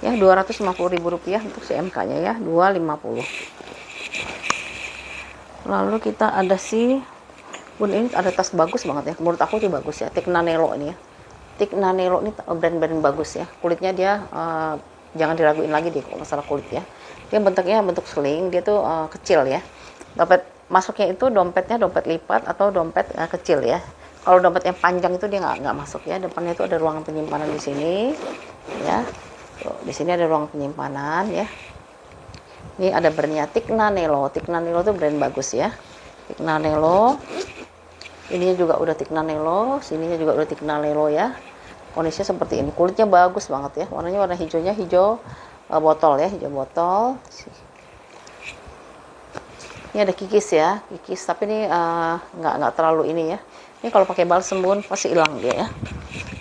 Ya 250.000 rupiah untuk si MK-nya ya, 250. Lalu kita ada bun, ini ada tas bagus banget ya, menurut aku tuh bagus ya, Tignanello ini ya. Tignanello ini brand-brand bagus ya, kulitnya dia jangan diraguin lagi deh kalau masalah kulit ya. Dia bentuknya bentuk sling, dia tuh kecil ya. Dompet masuknya itu dompetnya dompet lipat atau dompet kecil ya. Kalau dompet yang panjang itu dia nggak masuk ya. Depannya itu ada ruangan penyimpanan di sini ya. Tuh, di sini ada ruang penyimpanan ya. Ini ada brandnya Tignanello. Tignanello itu brand bagus ya. Tignanello. Ininya juga udah Tignanello, sininya juga udah Tignanello ya. Kondisinya seperti ini. Kulitnya bagus banget ya. Warnanya warna hijaunya hijau botol ya, hijau botol. Ini ada kikis ya, kikis, tapi ini nggak terlalu ini ya. Ini kalau pakai balsem bun pasti hilang dia ya.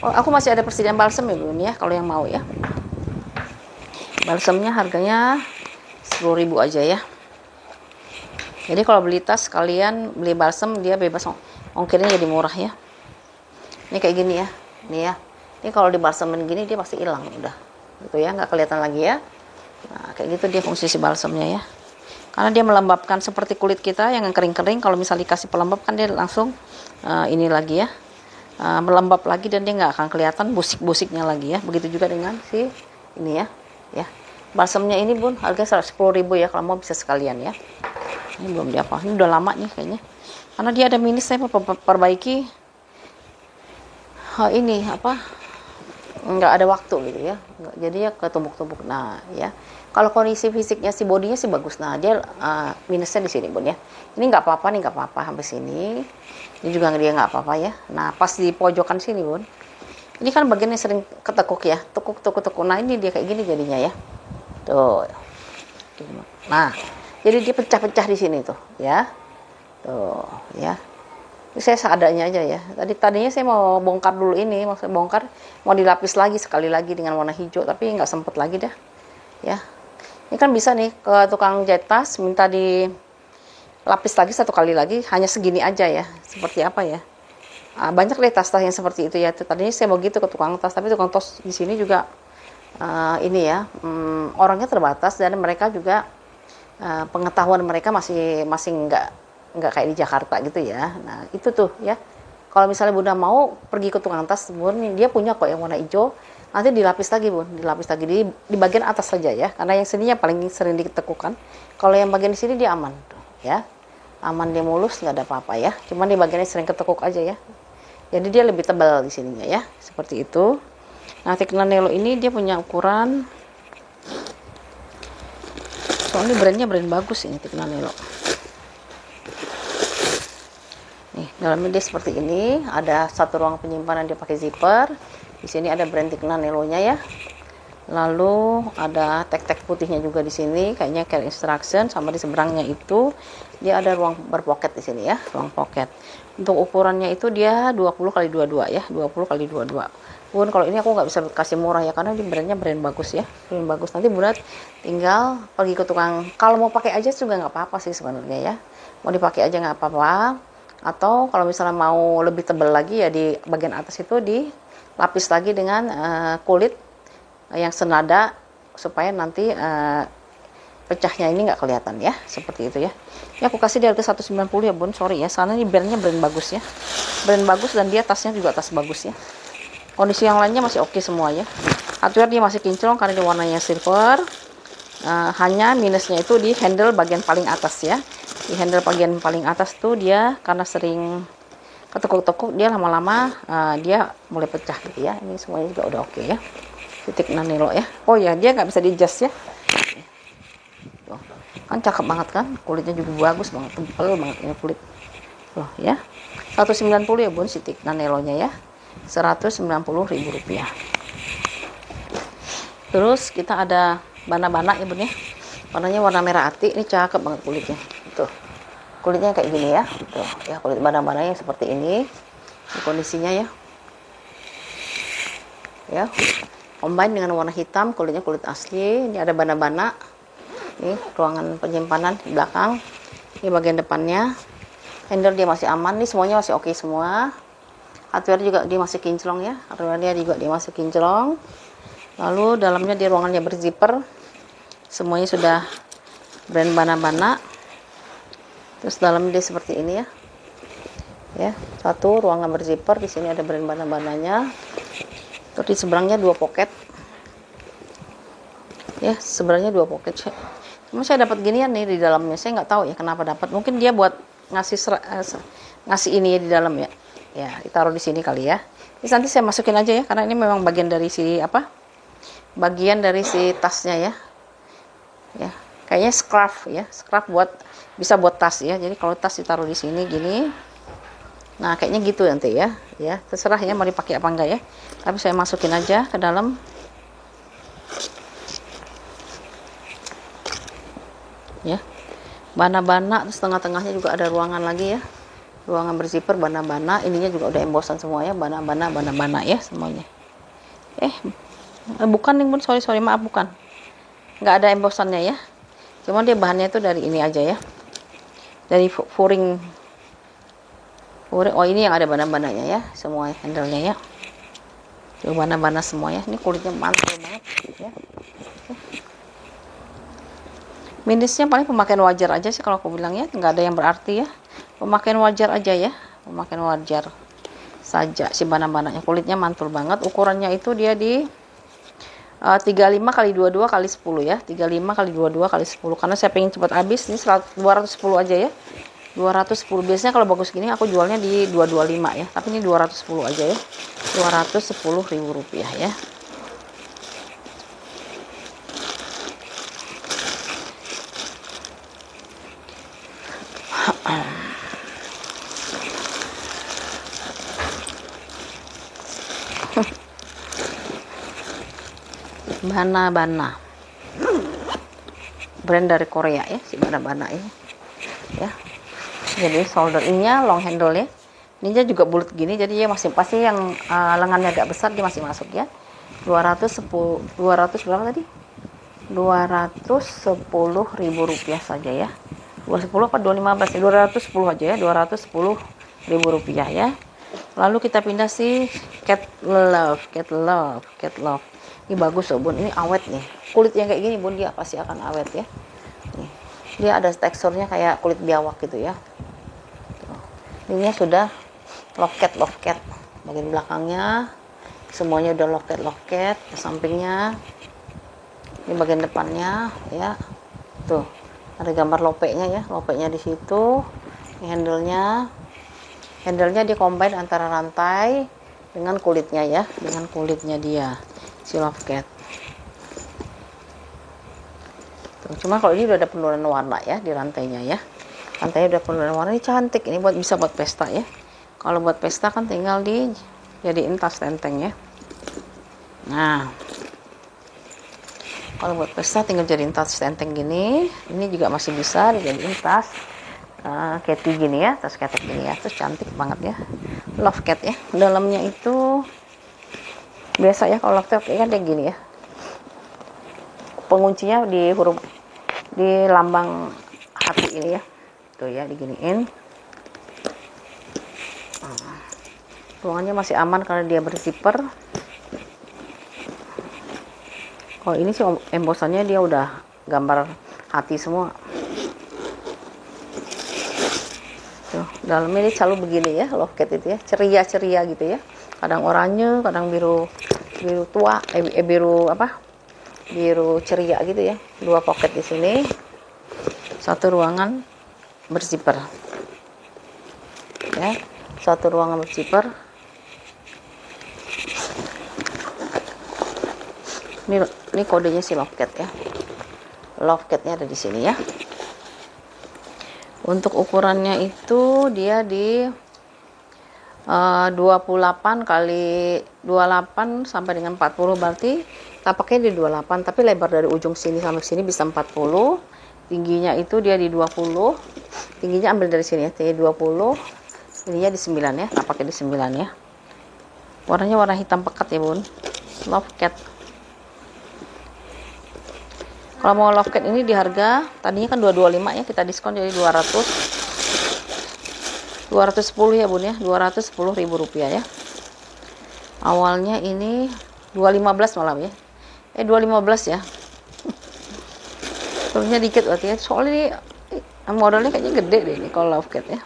Oh, aku masih ada persediaan balsem ya bun ya, kalau yang mau ya. Balsemnya harganya 10.000 aja ya. Jadi kalau beli tas kalian beli balsem, dia bebas ongkirnya jadi murah ya. Ini kayak gini ya, ini ya. Ini kalau dibalsemin gini dia pasti hilang udah, gitu ya, nggak kelihatan lagi ya. Nah, kayak gitu dia fungsi si balsemnya ya. Karena dia melembabkan seperti kulit kita yang kering-kering. Kalau misalnya dikasih pelembab kan dia langsung ini lagi ya, melembab lagi dan dia nggak akan kelihatan busik-busiknya lagi ya. Begitu juga dengan si ini ya. Ya, balsemnya ini bun harganya 10.000 ya, kalau mau bisa sekalian ya. Ini belum diapa, ini udah lama nih kayaknya. Karena dia ada minus, saya mau perbaiki ini apa, nggak ada waktu gitu ya, nggak, jadi ya ketumbuk-tumbuk. Nah ya, kalau kondisi fisiknya si bodinya sih bagus. Nah dia minusnya di sini bun ya. Ini nggak apa-apa nih, nggak apa-apa sampai sini. Ini juga dia nggak apa-apa ya. Nah pas di pojokan sini bun, ini kan bagiannya sering ketekuk ya, tekuk. Nah ini dia kayak gini jadinya ya. Tuh. Nah jadi dia pecah-pecah di sini tuh ya. Tuh ya. Saya seadanya aja ya. Tadinya saya mau bongkar dulu ini, maksudnya bongkar, mau dilapis lagi sekali lagi dengan warna hijau, tapi nggak sempet lagi dah. Ya, ini kan bisa nih ke tukang jahit tas, minta dilapis lagi satu kali lagi, hanya segini aja ya. Seperti apa ya? Banyak deh tas-tas yang seperti itu ya. Tadinya saya mau gitu ke tukang tas, tapi tukang tas di sini juga ini ya, orangnya terbatas dan mereka juga pengetahuan mereka masih nggak kayak di Jakarta gitu ya. Nah itu tuh ya, kalau misalnya bunda mau pergi ke tukang tas bun, dia punya kok yang warna hijau, nanti dilapis lagi bun, dilapis lagi di bagian atas saja ya, karena yang sininya paling sering ditekukan. Kalau yang bagian sini dia aman tuh ya, aman, dia mulus, nggak ada apa-apa ya, cuman di bagiannya sering ketekuk aja ya, jadi dia lebih tebal di sininya ya, seperti itu. Nah Tecna Nelo ini dia punya ukuran, soalnya brandnya brand bagus ini Tecna Nelo. Nih, dalamnya dia seperti ini, ada satu ruang penyimpanan, dia pakai zipper. Di sini ada brand Tecna Nelo-nya ya. Lalu ada tek-tek putihnya juga di sini, kayaknya care instruction. Sama di seberangnya itu dia ada ruang berpoket di sini ya, ruang pocket. Untuk ukurannya itu dia 20 kali 22 ya, 20 kali 22. Bun, kalau ini aku nggak bisa kasih murah ya, karena di brandnya brand bagus ya, brand bagus. Nanti Bunda tinggal pergi ke tukang. Kalau mau pakai aja juga nggak apa-apa sih sebenarnya ya, mau dipakai aja nggak apa-apa. Atau kalau misalnya mau lebih tebal lagi ya, di bagian atas itu dilapis lagi dengan kulit yang senada supaya nanti pecahnya ini nggak kelihatan ya, seperti itu ya. Ini aku kasih di harga 190 ya bun, sorry ya, soalnya ini brandnya brand bagus ya, brand bagus, dan dia tasnya juga tas bagus ya. Kondisi yang lainnya masih oke semua ya. Hardware dia masih kinclong karena dia warnanya silver. Hanya minusnya itu di handle bagian paling atas ya. Di handle bagian paling atas tuh dia karena sering ketekuk-tekuk, dia lama-lama dia mulai pecah gitu ya. Ini semuanya juga udah oke ya. Tecna Nelo ya. Oh ya, dia nggak bisa di adjust ya. Tuh. Kan cakep banget kan, kulitnya juga bagus banget, tebal banget ini kulit. Tuh ya. 190 ya bun si Tecna Nelo-nya ya. 190.000 rupiah. Terus kita ada bana-bana ya bun ya. Warnanya warna merah ati, ini cakep banget kulitnya. Tuh. Kulitnya kayak gini ya. Tuh ya, kulit bana-bana yang seperti ini. Ini kondisinya ya. Ya. Combine dengan warna hitam, kulitnya kulit asli. Ini ada bana-bana. Ini ruangan penyimpanan di belakang. Ini bagian depannya. Handle dia masih aman nih, semuanya masih oke semua. Hardware juga dia masih kinclong ya. Hardware juga dia masih kinclong. Lalu dalamnya di ruangannya berzipper. Semuanya sudah brand bana-bana. Terus dalamnya dia seperti ini ya. Ya, satu ruangan berzipper, di sini ada brand bana-bananya. Terus di seberangnya dua pocket. Ya, sebenarnya dua pocket. Cuma saya dapat ginian nih di dalamnya. Saya nggak tahu ya kenapa dapat. Mungkin dia buat ngasih ini ya di dalam ya. Ya, ditaruh di sini kali ya. Ini nanti saya masukin aja ya, karena ini memang bagian dari si apa? Bagian dari si tasnya ya. Ya, kayaknya scarf ya. Scarf bisa buat tas ya. Jadi kalau tas ditaruh di sini gini. Nah, kayaknya gitu nanti ya. Ya, terserah ya mau dipakai apa enggak ya. Tapi saya masukin aja ke dalam. Ya. Bana-bana, terus tengah-tengahnya juga ada ruangan lagi ya. Ruangan berzipper bana-bana, ininya juga udah embosan semua ya, bana-bana ya semuanya. Bukan nih bun, sorry maaf, bukan. Nggak ada embosannya ya. Cuma dia bahannya itu dari ini aja ya. Dari furing. Oh ini yang ada bana-bananya ya, semua handle-nya ya. Tuh bana-bana semua ya. Ini kulitnya mantul banget ya. Minusnya paling pemakaian wajar aja sih kalau aku bilang ya, nggak ada yang berarti ya. Pemakaian wajar aja ya, pemakaian wajar saja si bana-bananya. Kulitnya mantul banget. Ukurannya itu dia di 35 kali 22 kali 10 ya. 35 kali 22 kali 10. Karena saya pengen cepat habis, ini 210 aja ya. 210. Biasanya kalau bagus gini aku jualnya di 225 ya. Tapi ini 210 aja ya. 210.000 rupiah ya. Bana-bana, brand dari Korea ya, si bana-bana ini ya. Jadi shoulder-nya long handle ya. Ini juga bulat gini, jadi ya masih pasti yang lengannya agak besar dia masih masuk ya. 200 berapa tadi? 210.000 rupiah saja ya. 210 apa 215 ya? 210 aja ya. 210.000 rupiah ya. Lalu kita pindah si cat love. Ini bagus loh bun, ini awet nih. Kulit yang kayak gini bun dia pasti akan awet ya. Nih, dia ada teksturnya kayak kulit biawak gitu ya. Ini sudah loket. Bagian belakangnya semuanya udah loket. Sampingnya, ini bagian depannya ya. Tuh ada gambar lopeknya ya, lopeknya di situ. Ini handle-nya dia combine antara rantai dengan kulitnya ya, dengan kulitnya dia si loket. Tuh, cuma kalau ini udah ada penurunan warna ya di rantainya ya. Rantainya udah penurunan warna, ini cantik, ini bisa buat pesta ya. Kalau buat pesta kan tinggal dijadiin tas tenteng ya. Nah, kalau buat pesta tinggal jadiin tas tenteng gini. Ini juga masih bisa dijadiin tas ketik gini ya, tas ketek gini ya. Terus cantik banget ya. Love cat ya. Dalamnya itu biasa ya kalau love cat kan kayak gini ya. Penguncinya di lambang hati ini ya. Tuh ya, diginiin. Ruangannya masih aman karena dia berzipper. Kalau ini sih embosannya dia udah gambar hati semua. Tuh, dalamnya ini selalu begini ya, loket itu ya, ceria gitu ya. Kadang oranye, kadang biru tua, biru ceria gitu ya. 2 pocket di sini. Satu ruangan berzipper. Ya, satu ruangan berzipper. Ini kodenya si loket ya. Loketnya ada di sini ya. Untuk ukurannya itu dia di 28 kali 28 sampai dengan 40, berarti tapaknya di 28, tapi lebar dari ujung sini sampai sini bisa 40. Tingginya itu dia di 20. Tingginya ambil dari sini ya, tinggi 20. Ininya di 9 ya, tapaknya di 9 ya. Warnanya warna hitam pekat ya, Bun. Love cat. Kalau mau love cat ini di harga tadinya kan 225 ya, kita diskon jadi 210 ya bun ya, 210.000 rupiah ya. Awalnya ini 215 malam ya, 215 ya. Turunnya dikit berarti ya, soalnya ini modelnya kayaknya gede deh ini kalau love cat ya.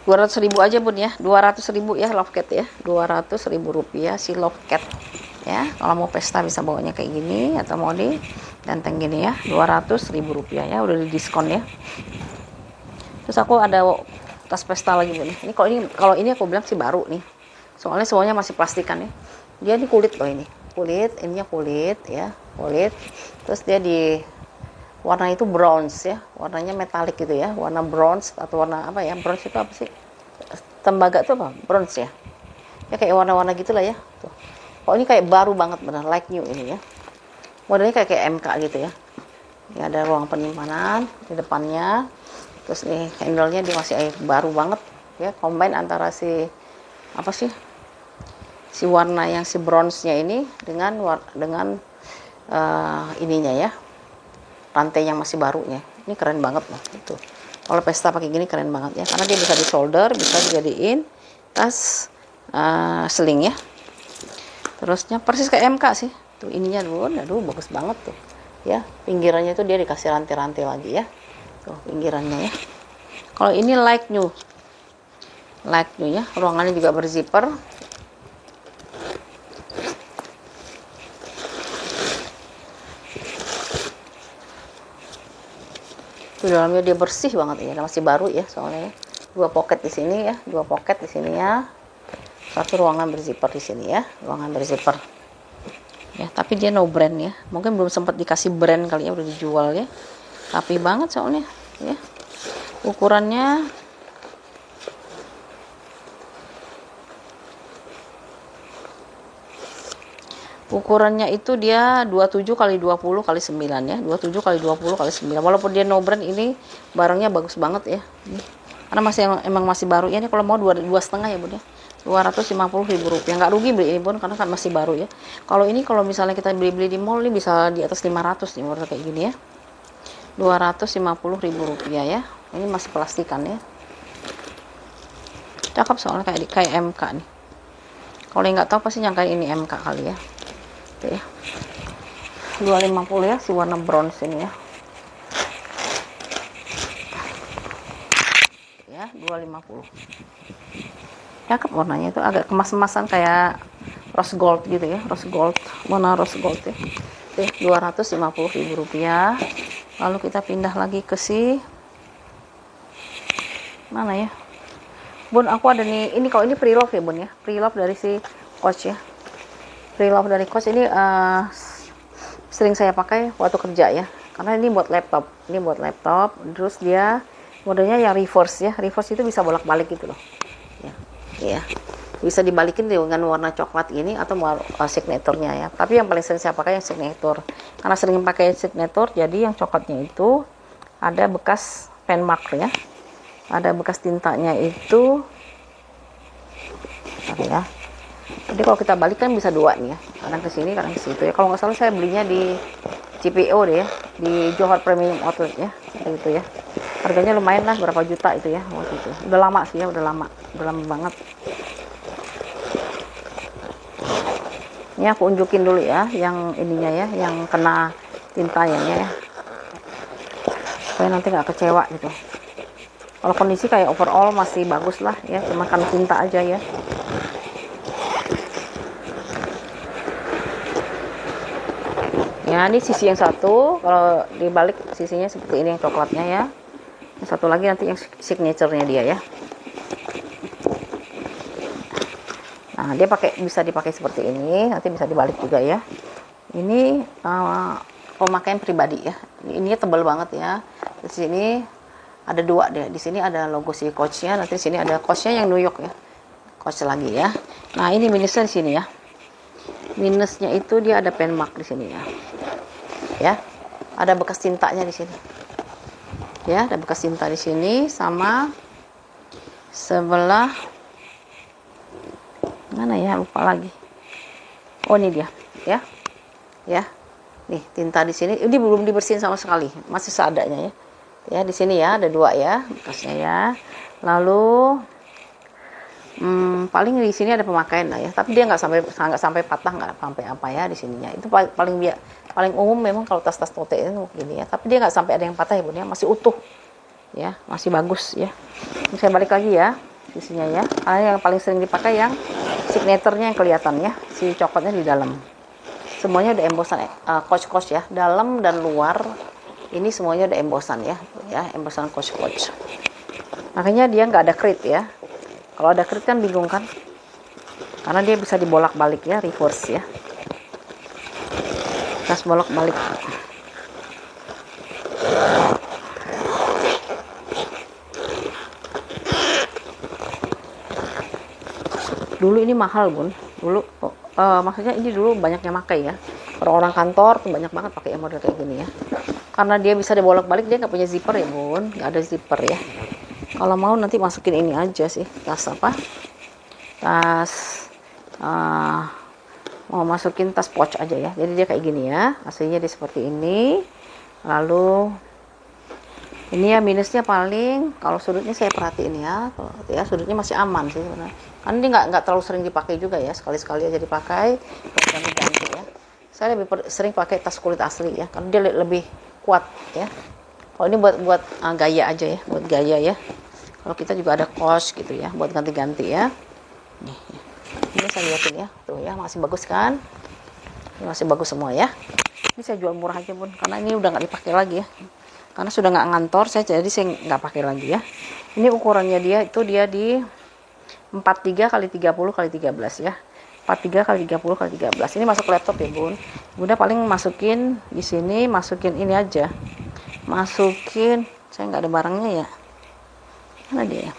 Rp200.000 aja bun ya, 200.000 ya love cat ya, 200.000 rupiah si love cat ya. Kalau mau pesta bisa bawanya kayak gini atau mau di tenteng gini ya, 200.000 rupiah ya, udah di diskon ya. Terus aku ada tas pesta lagi bun. Ini kalau ini aku bilang sih baru nih, soalnya semuanya masih plastikan ya. Dia di kulit loh, ini kulit, ininya kulit ya, kulit. Terus dia di warna itu bronze ya, warnanya metalik gitu ya, warna bronze atau warna apa ya, bronze itu apa sih, tembaga itu apa, bronze ya, ya kayak warna-warna gitulah ya. Tuh, oh ini kayak baru banget bener, like new ini ya, modelnya kayak MK gitu ya. Ini ada ruang penyimpanan di depannya, terus nih handle-nya dia masih baru banget ya, combine antara si apa sih, si warna yang si bronze-nya ini dengan ininya ya, rantai yang masih barunya. Ini keren banget loh itu. Kalau pesta pakai gini keren banget ya, karena dia bisa di shoulder, bisa dijadiin tas sling ya. Terusnya persis kayak MK sih. Tuh ininya dulu, aduh bagus banget tuh. Ya, pinggirannya tuh dia dikasih rantai-rantai lagi ya. Tuh pinggirannya ya. Kalau ini like new ya, ruangannya juga berzipper. Di dalamnya dia bersih banget ya, masih baru ya soalnya. Dua pocket di sini ya, dua pocket di sini ya. Satu ruangan berzipper di sini ya, ruangan berzipper. Ya, tapi dia no brand ya. Mungkin belum sempat dikasih brand kali ya, udah dijual ya. Rapi banget soalnya ya. Ukurannya itu dia 27 kali 20 kali 9 ya. 27 kali 20 kali 9. Walaupun dia no brand, ini barangnya bagus banget ya. Karena emang masih baru ya. Ini kalau mau 2,5 ya Bun ya. 250.000 rupiah. Nggak rugi beli ini Bun, karena kan masih baru ya. Kalau ini kalau misalnya kita beli di mall ini bisa di atas 500 nih model kayak gini ya. 250.000 rupiah ya. Ini masih plastikan ya. Cakep soalnya kayak MK nih. Kalau yang nggak tahu pasti nyangkain ini MK kali ya. Tuh ya. 250 ya, si warna bronze ini ya. Ya, 250. Cakep warnanya, itu agak kemas-kemasan kayak rose gold gitu ya, rose gold, warna rose gold ya. Oke, 250.000 rupiah. Lalu kita pindah lagi ke si mana ya Bun, aku ada nih, ini kalau ini pre-love ya Bun ya, pre-love dari si Coach ya. Pre-love dari Coach ini sering saya pakai waktu kerja ya, karena ini buat laptop, terus dia modelnya yang reverse ya. Reverse itu bisa bolak-balik gitu loh ya, bisa dibalikin dengan warna coklat ini atau signaturnya ya. Tapi yang paling sering saya pakai yang signature, karena sering pakai signature, jadi yang coklatnya itu ada bekas pen mark ya, ada bekas tintanya itu ya. Jadi kalau kita balik kan bisa dua nih ya, kadang ke sini kadang ke situ ya. Kalau nggak salah saya belinya di CPO deh ya, di Johor Premium Outlet ya, gitu ya. Harganya lumayan lah, berapa juta itu ya waktu itu. Udah lama sih ya, udah lama banget. Ini aku unjukin dulu ya, yang ininya ya, yang kena tintanya ya, supaya nanti nggak kecewa gitu. Kalau kondisi kayak overall masih bagus lah ya, cuma kan tinta aja ya. Ya, ini sisi yang satu, kalau dibalik sisinya seperti ini yang coklatnya ya. Yang satu lagi nanti yang signaturenya dia ya. Nah, dia bisa dipakai seperti ini, nanti bisa dibalik juga ya. Ini pemakaian pribadi ya. Ini tebal banget ya. Di sini ada dua deh. Di sini ada logo si Coach-nya, nanti di sini ada Coach-nya yang New York ya. Coach lagi ya. Nah, ini minusnya di sini ya. Minusnya itu dia ada pen mark di sini ya. Ya. Ada bekas tintanya di sini. Ya, ada bekas tinta di sini sama sebelah mana ya, lupa lagi. Oh, ini dia ya. Ya. Nih, tinta di sini ini belum dibersihin sama sekali, masih seadanya ya. Ya, di sini ya ada dua ya bekasnya ya. Lalu paling di sini ada pemakaian lah ya, tapi dia nggak sampai patah, nggak sampai apa ya di sininya. Itu paling umum memang kalau tas-tas tote itu gini ya, tapi dia nggak sampai ada yang patah ya Bun ya, masih utuh ya, masih bagus ya. Ini saya balik lagi ya sisinya ya, karena yang paling sering dipakai yang signaturnya yang kelihatan ya, si coklatnya di dalam. Semuanya udah embosan Coach ya, dalam dan luar ini semuanya udah embosan ya, embosan Coach. Makanya dia nggak ada krit ya. Kalau ada krit kan bingung kan, karena dia bisa dibolak-balik ya, reverse ya, tas bolak-balik. Dulu ini mahal Bun, maksudnya ini dulu banyak yang pakai ya, orang kantor tuh banyak banget pakai model kayak gini ya, karena dia bisa dibolak-balik. Dia nggak punya zipper ya Bun, nggak ada zipper ya. Kalau mau nanti masukin ini aja sih, tas mau masukin tas pouch aja ya. Jadi dia kayak gini ya, aslinya dia seperti ini. Lalu Ini ya minusnya paling kalau sudutnya saya perhatiin ya, kalau ya sudutnya masih aman sih sebenarnya. Karena dia nggak terlalu sering dipakai juga ya, sekali-sekali aja dipakai, ganti-ganti ya. Saya lebih sering pakai tas kulit asli ya, karena dia lebih kuat ya. Kalau ini buat gaya aja ya, buat gaya ya. Kalau kita juga ada kaos gitu ya, buat ganti-ganti ya. Nih, ini saya lihatin ya, tuh ya masih bagus kan? Ini masih bagus semua ya. Ini saya jual murah aja bun, karena ini udah nggak dipakai lagi ya. Karena sudah nggak ngantor jadi saya nggak pakai lagi ya. Ini ukurannya dia di 43 kali 30 kali 13 ya. 43 kali 30 kali 13. Ini masuk laptop ya bun. Bunda paling masukin di sini, masukin ini aja. Masukin, saya nggak ada barangnya ya. Mana dia?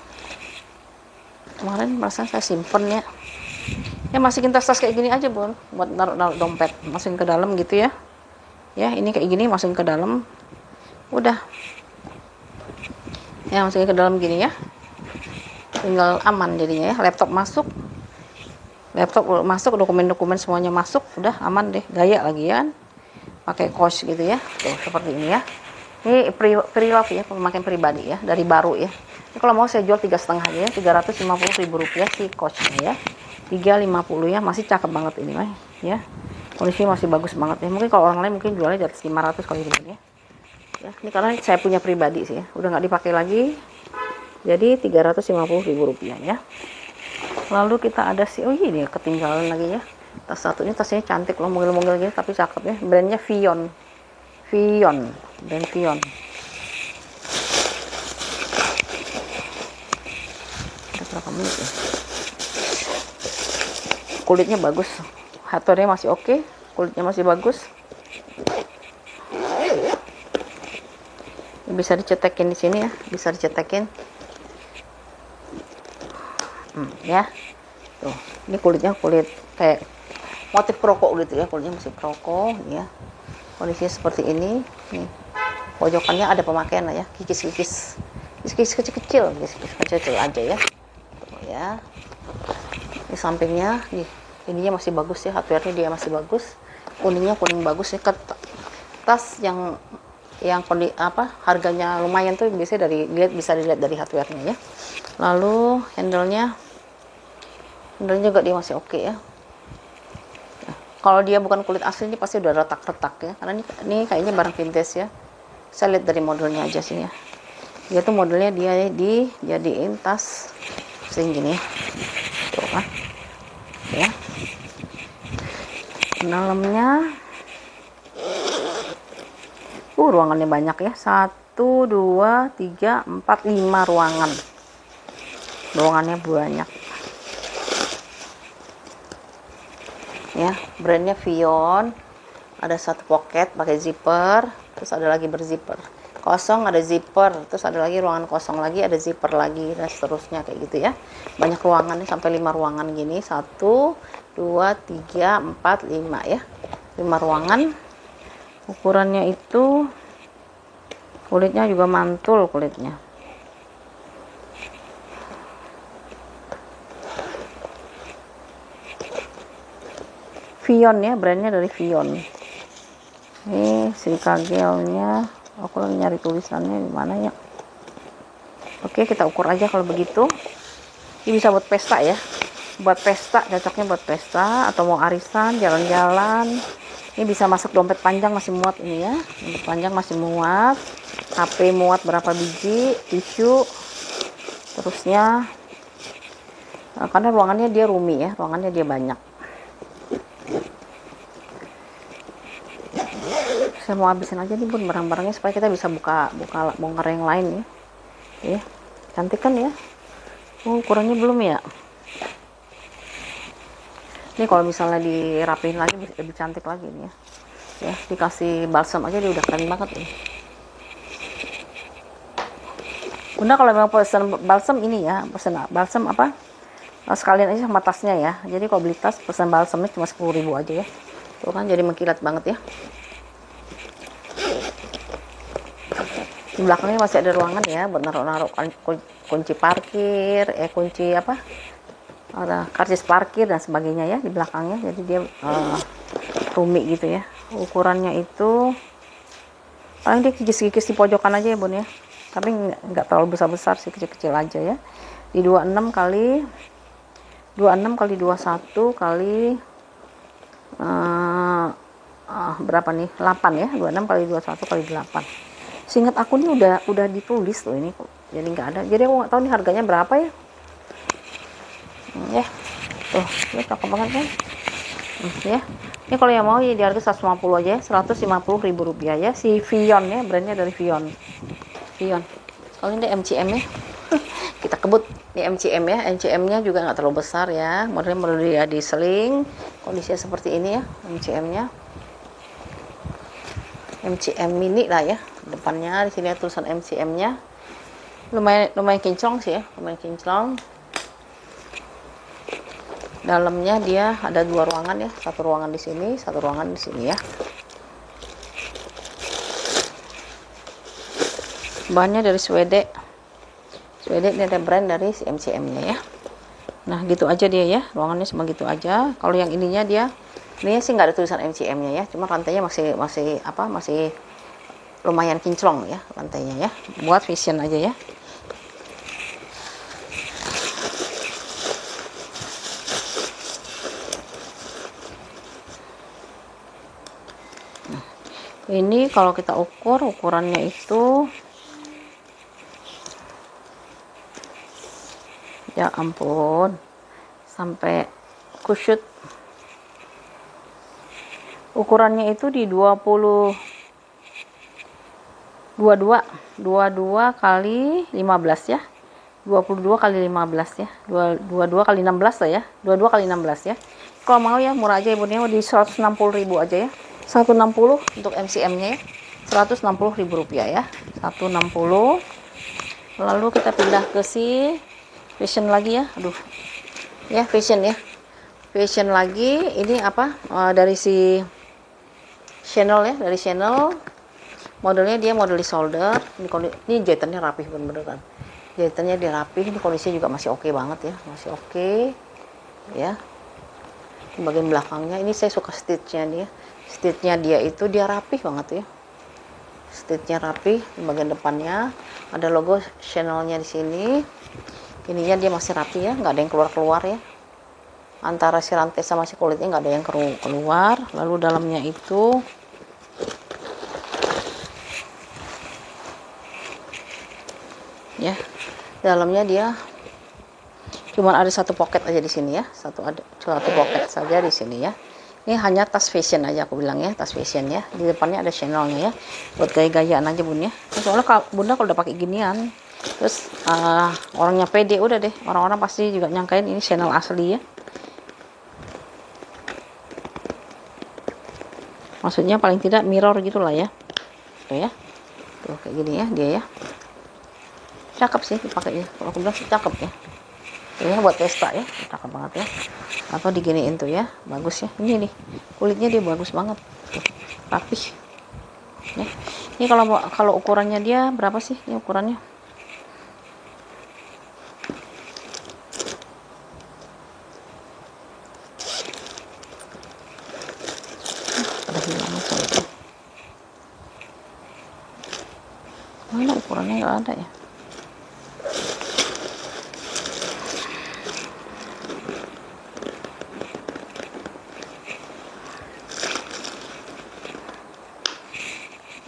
Kemarin perasaan saya simpen ya. Ya masukin tas-tas kayak gini aja bun, buat naruh dompet, masukin ke dalam gitu ya. Ya ini kayak gini masukin ke dalam. Udah. Ya masukin ke dalam gini ya. Tinggal aman jadinya ya. Laptop masuk, dokumen-dokumen semuanya masuk, udah aman deh, gaya lagi ya. Pakai kaos gitu ya, tuh seperti ini ya. Ini pre-love ya, pemakaian pribadi ya, dari baru ya. Ini kalau mau saya jual 3,5 aja ya, 350.000 rupiah si kaosnya ya. 350 ya, masih cakep banget ini mah ya. Kondisinya masih bagus banget ya. Mungkin kalau orang lain mungkin jualnya di atas 500 kali ini ya. Ya, ini karena saya punya pribadi sih ya, udah nggak dipakai lagi. Jadi 350.000 rupiah ya. Lalu kita ada oh ini ketinggalan lagi ya. Tas satunya, tasnya cantik loh, mungil-mungil gini tapi cakep ya. Brandnya Vion. Brand Vion. Ada berapa menit ya? Kulitnya bagus, hardware-nya masih oke, kulitnya masih bagus. Bisa dicetekin di sini ya, bisa dicetekin. Ya. Tuh, ini kulitnya kulit kayak motif kroko gitu ya, kulitnya masih kroko ya. Kondisinya seperti ini. Nih. Pojokannya ada pemakaian lah ya, kikis-kikis kecil-kecil aja ya. Tuh ya. Di sampingnya nih, ininya masih bagus ya, hardware-nya dia masih bagus. Kuningnya kuning bagus ya. Tas yang harganya lumayan tuh biasanya bisa dilihat dari hardware-nya ya. Lalu handle-nya juga dia masih oke ya. Nah, kalau dia bukan kulit asli ini pasti udah retak-retak ya, karena ini kayaknya barang vintage ya. Saya lihat dari modelnya aja sih ya. Dia tuh modelnya dia dijadiin tas sering gini ya. Tuh kan. Ya. Dalamnya ruangannya banyak ya. 1, 2, 3, 4, 5 ruangan. Ruangannya banyak. Ya, brandnya Vion. Ada satu pocket pakai zipper, terus ada lagi berzipper. Kosong ada zipper, terus ada lagi ruangan kosong lagi, ada zipper lagi, dan seterusnya kayak gitu ya. Banyak ruangan nih, sampai 5 ruangan gini. 1, 2, 3, 4, 5 ya. 5 ruangan. Ukurannya itu kulitnya juga mantul kulitnya. Vion ya, brandnya dari Vion. Ini silika gelnya, aku lagi nyari tulisannya di mana ya. Oke, kita ukur aja kalau begitu. Ini bisa buat pesta ya, buat pesta, cocoknya buat pesta atau mau arisan, jalan-jalan. Ini bisa masuk dompet panjang, masih muat ini ya, dompet panjang masih muat, HP muat berapa biji, tisu, terusnya karena ruangannya dia roomy ya, ruangannya dia banyak. Saya mau habisin aja nih bun barang-barangnya supaya kita bisa buka bongkar yang lain ya. Cantik kan ya. Ukurannya belum ya. Ini kalau misalnya dirapiin lagi lebih cantik lagi nih ya. Ya, dikasih balsam aja dia udah keren banget nih. Bunda kalau memang pesan balsam ini ya, pesan balsam apa? Sekalian aja sama tasnya ya. Jadi kalau beli tas pesan balsamnya cuma 10.000 aja ya. Tuh kan jadi mengkilat banget ya. Di belakangnya masih ada ruangan ya buat naruh kunci parkir, kunci apa? Ada karcis parkir dan sebagainya ya di belakangnya. Jadi dia roomy gitu ya. Ukurannya itu paling dia kikis-kikis di pojokan aja ya bun ya. tapi nggak terlalu besar-besar sih, kecil-kecil aja ya. Di 26 kali 21 kali berapa nih, 8 ya, 26 kali 21 kali 8. Seingat aku nih udah ditulis loh ini, jadi nggak ada, jadi aku nggak tahu nih harganya berapa ya. Ya tuh, ini cakep banget kan. Ya ini kalau yang mau ya di harga 150 aja ya, 150.000 rupiah ya, si Vion ya, brandnya dari Vion. Kalau ini MCM ya. Kita kebut di MCM ya. MCM nya juga nggak terlalu besar ya, modelnya model dia di seling, kondisinya seperti ini ya. MCM mini lah ya, depannya di sini ada tulisan MCM nya, lumayan kinclong sih ya, lumayan kinclong. Dalamnya dia ada 2 ruangan ya, satu ruangan di sini, satu ruangan di sini ya. Bahannya dari Swede ini ada brand dari si MCM nya ya. Nah gitu aja dia ya, ruangannya cuma gitu aja. Kalau yang ininya sih nggak ada tulisan MCM nya ya, cuma lantainya masih lumayan kinclong ya lantainya ya, buat fashion aja ya. Ini kalau kita ukurannya itu, ya ampun, sampai kusut. Ukurannya itu di 22 kali 15 ya. 22 kali 15 ya. 22 kali 16 lah ya. 22 kali 16 ya. Kalau mau ya murah aja ibunya, di 160.000 aja ya. 160 untuk MCM-nya ya. 160.000 rupiah ya. 160. Lalu kita pindah ke si fashion lagi ya. Aduh. Ya, fashion ya. Fashion lagi, ini apa? Dari si Chanel ya, dari Chanel. Modelnya dia model di shoulder. Ini jahitannya rapih bener-bener kan. Jahitannya dia rapih, ini kondisinya juga masih oke banget ya, masih oke ya. Di bagian belakangnya ini saya suka stitchnya dia itu dia rapih banget ya, stitchnya rapih. Di bagian depannya ada logo Chanel-nya di sini. Ininya dia masih rapi ya, nggak ada yang keluar ya, antara si rantai sama si kulitnya nggak ada yang keluar. Lalu dalamnya itu ya, dalamnya dia cuman ada satu pocket aja di sini ya, satu pocket saja di sini ya. Ini hanya tas fashion aja aku bilang ya, tas fashion ya. Di depannya ada Chanel-nya ya, buat gaya-gayaan aja bun ya. Soalnya bunda kalau udah pakai ginian, terus orangnya pede, udah deh, orang-orang pasti juga nyangkain ini Chanel asli ya. Maksudnya paling tidak mirror gitulah ya. Tuh ya, tuh kayak gini ya dia ya. Cakep sih dipakainya, kalau aku bilang sih cakep ya. Ini buat pesta ya, cakep banget ya. Atau diginiin tuh ya, bagus ya. Ini nih kulitnya dia bagus banget, tuh, rapih. Ya. Ini kalau ukurannya dia berapa sih? Ini ukurannya. Ada hilang kulitnya. Mana ukurannya nggak ada ya?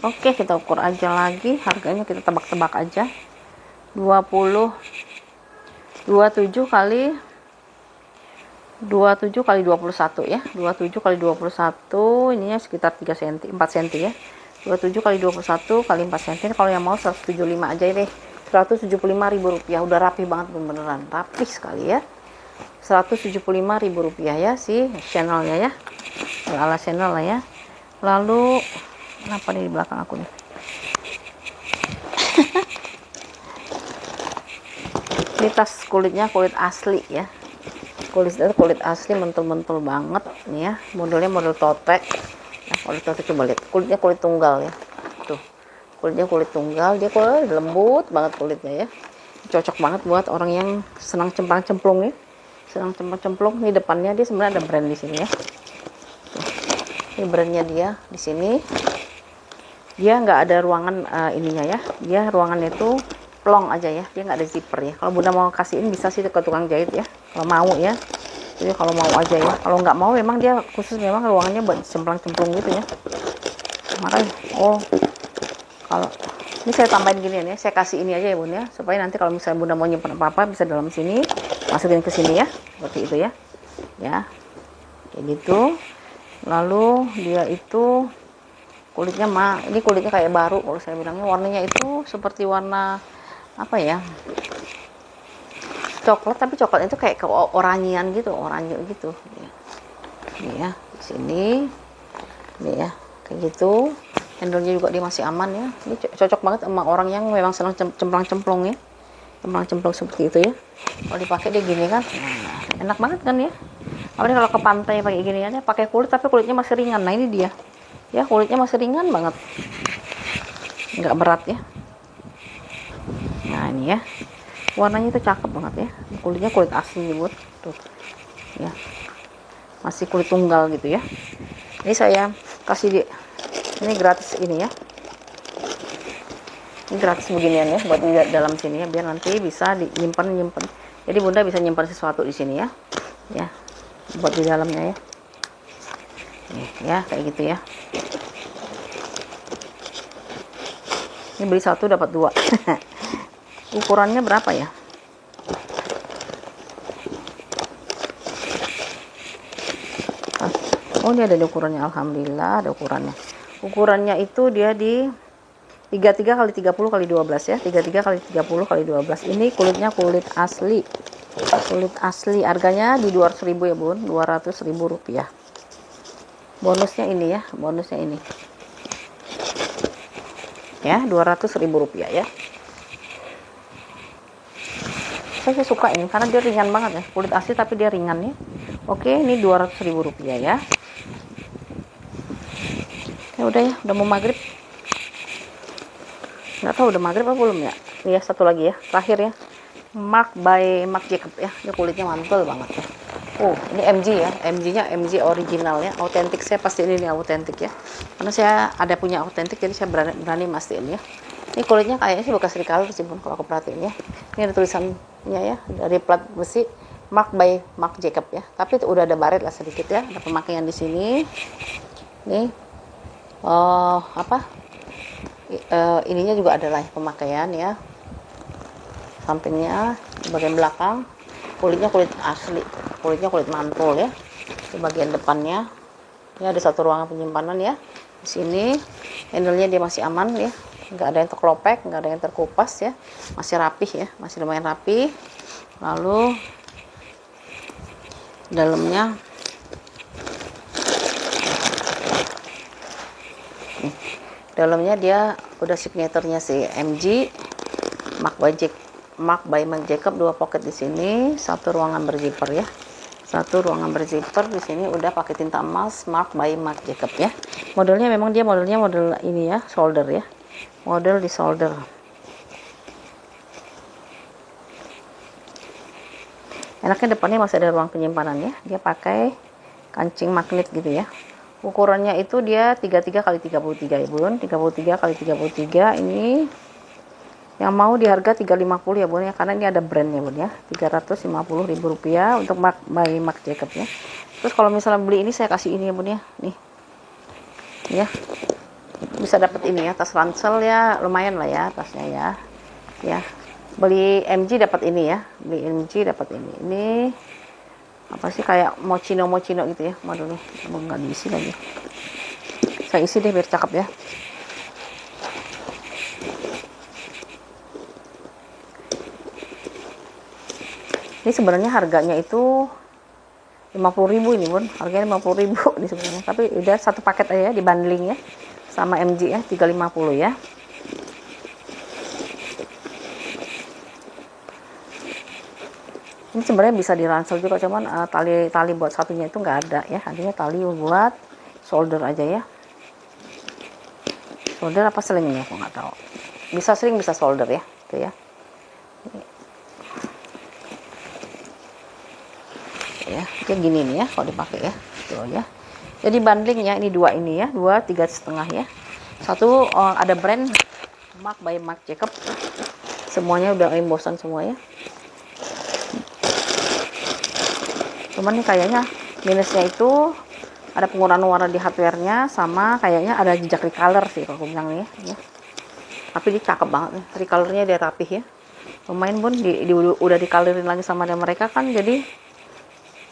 Oke, kita ukur aja lagi, harganya kita tebak-tebak aja. 27 kali 21 ya. 27 kali 21 ininya sekitar 3 cm, 4 cm ya. 27 kali 21 kali 4 cm. Kalau yang mau 175 aja deh. 175.000 rupiah, udah rapi banget beneran, rapi sekali ya. 175.000 rupiah ya si Chanel-nya ya. Ala Chanel lah ya. Lalu kenapa nih di belakang aku nih? Ini tas kulitnya kulit asli ya. Kulit asli, mentul-mentul banget nih ya. Modelnya model tote. Nah, kulit tote coba lihat. Kulitnya kulit tunggal ya. Tuh. Kulitnya kulit tunggal, dia lembut banget kulitnya ya. Cocok banget buat orang yang senang cemplang-cemplung ya. Senang cemplang-cemplung. Ini depannya dia sebenarnya ada brand di sini ya. Tuh. Ini brandnya dia di sini. dia nggak ada ruangan ininya ya, dia ruangannya itu plong aja ya, dia nggak ada zipper ya. Kalau bunda mau kasihin bisa sih ke tukang jahit ya, kalau mau ya. Jadi kalau mau aja ya, kalau nggak mau memang dia khusus memang ruangannya buat cemplang-cemplung gitu ya. Makanya kalau ini saya tambahin gini ya, saya kasih ini aja ya bun ya, supaya nanti kalau misalnya bunda mau nyimpan apa-apa bisa dalam sini, masukin ke sini ya, seperti itu ya. Ya, kayak gitu. Lalu dia itu kulitnya ini kulitnya kayak baru kalau saya bilangnya, warnanya itu seperti warna apa ya, coklat, tapi coklat itu kayak ke orangian gitu, oranye gitu ya. Ini ya di sini, ini ya kayak gitu. Handle-nya juga dia masih aman ya, ini cocok banget sama orang yang memang senang cemplang-cemplung ya, cemplang-cemplung seperti itu ya. Kalau dipakai dia gini kan, nah, enak banget kan ya. Apalagi kalau ke pantai pakai gini ya, pakai kulit tapi kulitnya masih ringan. Nah ini dia ya, kulitnya masih ringan banget, nggak berat ya. Nah ini ya, warnanya itu cakep banget ya, kulitnya kulit asli buat tuh ya, masih kulit tunggal gitu ya. Ini saya kasih di ini gratis ini ya, ini gratis beginian ya buat di dalam sini ya, biar nanti bisa nyimpen. Jadi bunda bisa nyimpan sesuatu di sini ya, ya buat di dalamnya ya. Nih, ya kayak gitu ya. Ini beli satu dapat dua. Ukurannya berapa ya? Oh ini ada ukurannya, alhamdulillah ada ukurannya. Ukurannya itu dia di 33 kali 30 kali 12 ya, 33 kali 30 kali 12. Ini kulitnya kulit asli, harganya di 200.000 ya bun, 200.000 rupiah. Bonusnya ini ya, bonusnya ini ya, 200.000 rupiah ya. Saya suka ini karena dia ringan banget ya, kulit asli tapi dia ringan ya. Oke, ini 200.000 rupiah ya. Ya udah ya, udah mau maghrib. Nggak tahu udah maghrib apa belum ya. Ini ya satu lagi ya, terakhir ya, Marc by Marc Jacob ya. Dia kulitnya mantul banget ya. Oh ini MG ya, MG-nya MG original ya, autentik. Saya pasti ini autentik ya, karena saya ada punya autentik, jadi saya berani mastiin ya. Ini kulitnya kayaknya sih bekas recolor sih bun, kalau aku perhatiin ya. Ini ada tulisannya ya, dari plat besi Marc by Marc Jacob ya, tapi itu udah ada baret lah sedikit ya. Ada pemakaian di sini nih, ininya juga ada lah pemakaian ya, sampingnya, di bagian belakang kulitnya kulit asli, kulitnya kulit mantul ya. Di bagian depannya ini ada satu ruangan penyimpanan ya. Di sini handle-nya dia masih aman ya, nggak ada yang terkelopek, nggak ada yang terkupas ya, masih rapih ya, masih lumayan rapi. Lalu dalamnya dia udah signaturnya si MG Marc by Marc Jacob, 2 pocket di sini, satu ruangan berzipper ya, satu ruangan berzipper. Di sini udah pakai tinta emas Marc by Marc Jacob ya. Modelnya memang dia model ini ya, solder ya, model di solder. Enaknya depannya masih ada ruang penyimpanan ya, dia pakai kancing magnet gitu ya. Ukurannya itu dia 33 kali 33 ya bun, 33 kali 33. Ini yang mau di harga 350 ya bun ya, karena ini ada brandnya bun ya, 350.000 rupiah untuk Marc by Marc Jacob ya. Terus kalau misalnya beli ini saya kasih ini ya bun ya, nih ya, bisa dapat ini ya, tas ransel ya, lumayan lah ya tasnya ya. Ya beli MG dapat ini ya, beli MG dapat ini apa sih, kayak mochino gitu ya modelnya. Nggak diisi lagi, saya isi deh biar cakep ya. Ini sebenarnya harganya itu 50.000 ini bun, harganya 50.000 ini sebenarnya, tapi udah satu paket aja ya, di bundling ya sama MG ya, 350 ya. Ini sebenarnya bisa diransel juga, cuman tali buat satunya itu nggak ada ya, artinya tali buat solder aja ya. Solder apa selingnya aku nggak tahu, bisa sling bisa solder ya itu ya. Ya kayak gini nih ya kalau dipakai ya tuh ya. Jadi bundling ya, ini dua, ini ya 2 3,5 ya. Satu ada brand Marc by Marc Jacob, semuanya udah embosan semua ya. Cuman nih kayaknya minusnya itu ada penggunaan warna di hardware-nya, sama kayaknya ada jejak recolor sih kalau aku bilang nih ya. Tapi dia cakep banget nih, recolornya dia rapih ya. Lumayan bun, udah dikalirin lagi sama mereka kan, jadi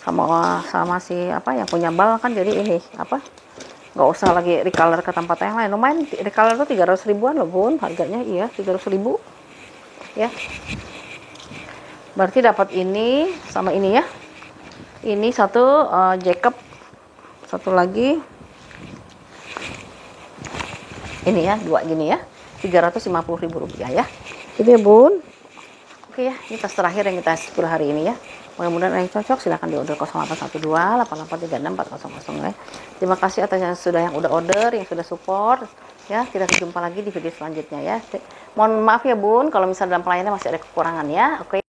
sama si apa yang punya bal kan, jadi ini apa, nggak usah lagi recolor ke tempat yang lain. Lumayan, recolor tuh 300 ribuan loh bun harganya. Iya, 300 ribu ya. Berarti dapat ini sama ini ya. Ini satu Jacob, satu lagi ini ya, dua gini ya, 350 ribu rupiah ya. Gitu ya bun. Oke ya, ini tas terakhir yang kita 10 hari ini ya. Mudah-mudahan yang cocok, silahkan di order 0812 8836 400 ya. Terima kasih atas yang udah order, yang sudah support ya. Kita jumpa lagi di video selanjutnya ya. Mohon maaf ya bun kalau misalnya dalam pelayanan masih ada kekurangan ya. Oke.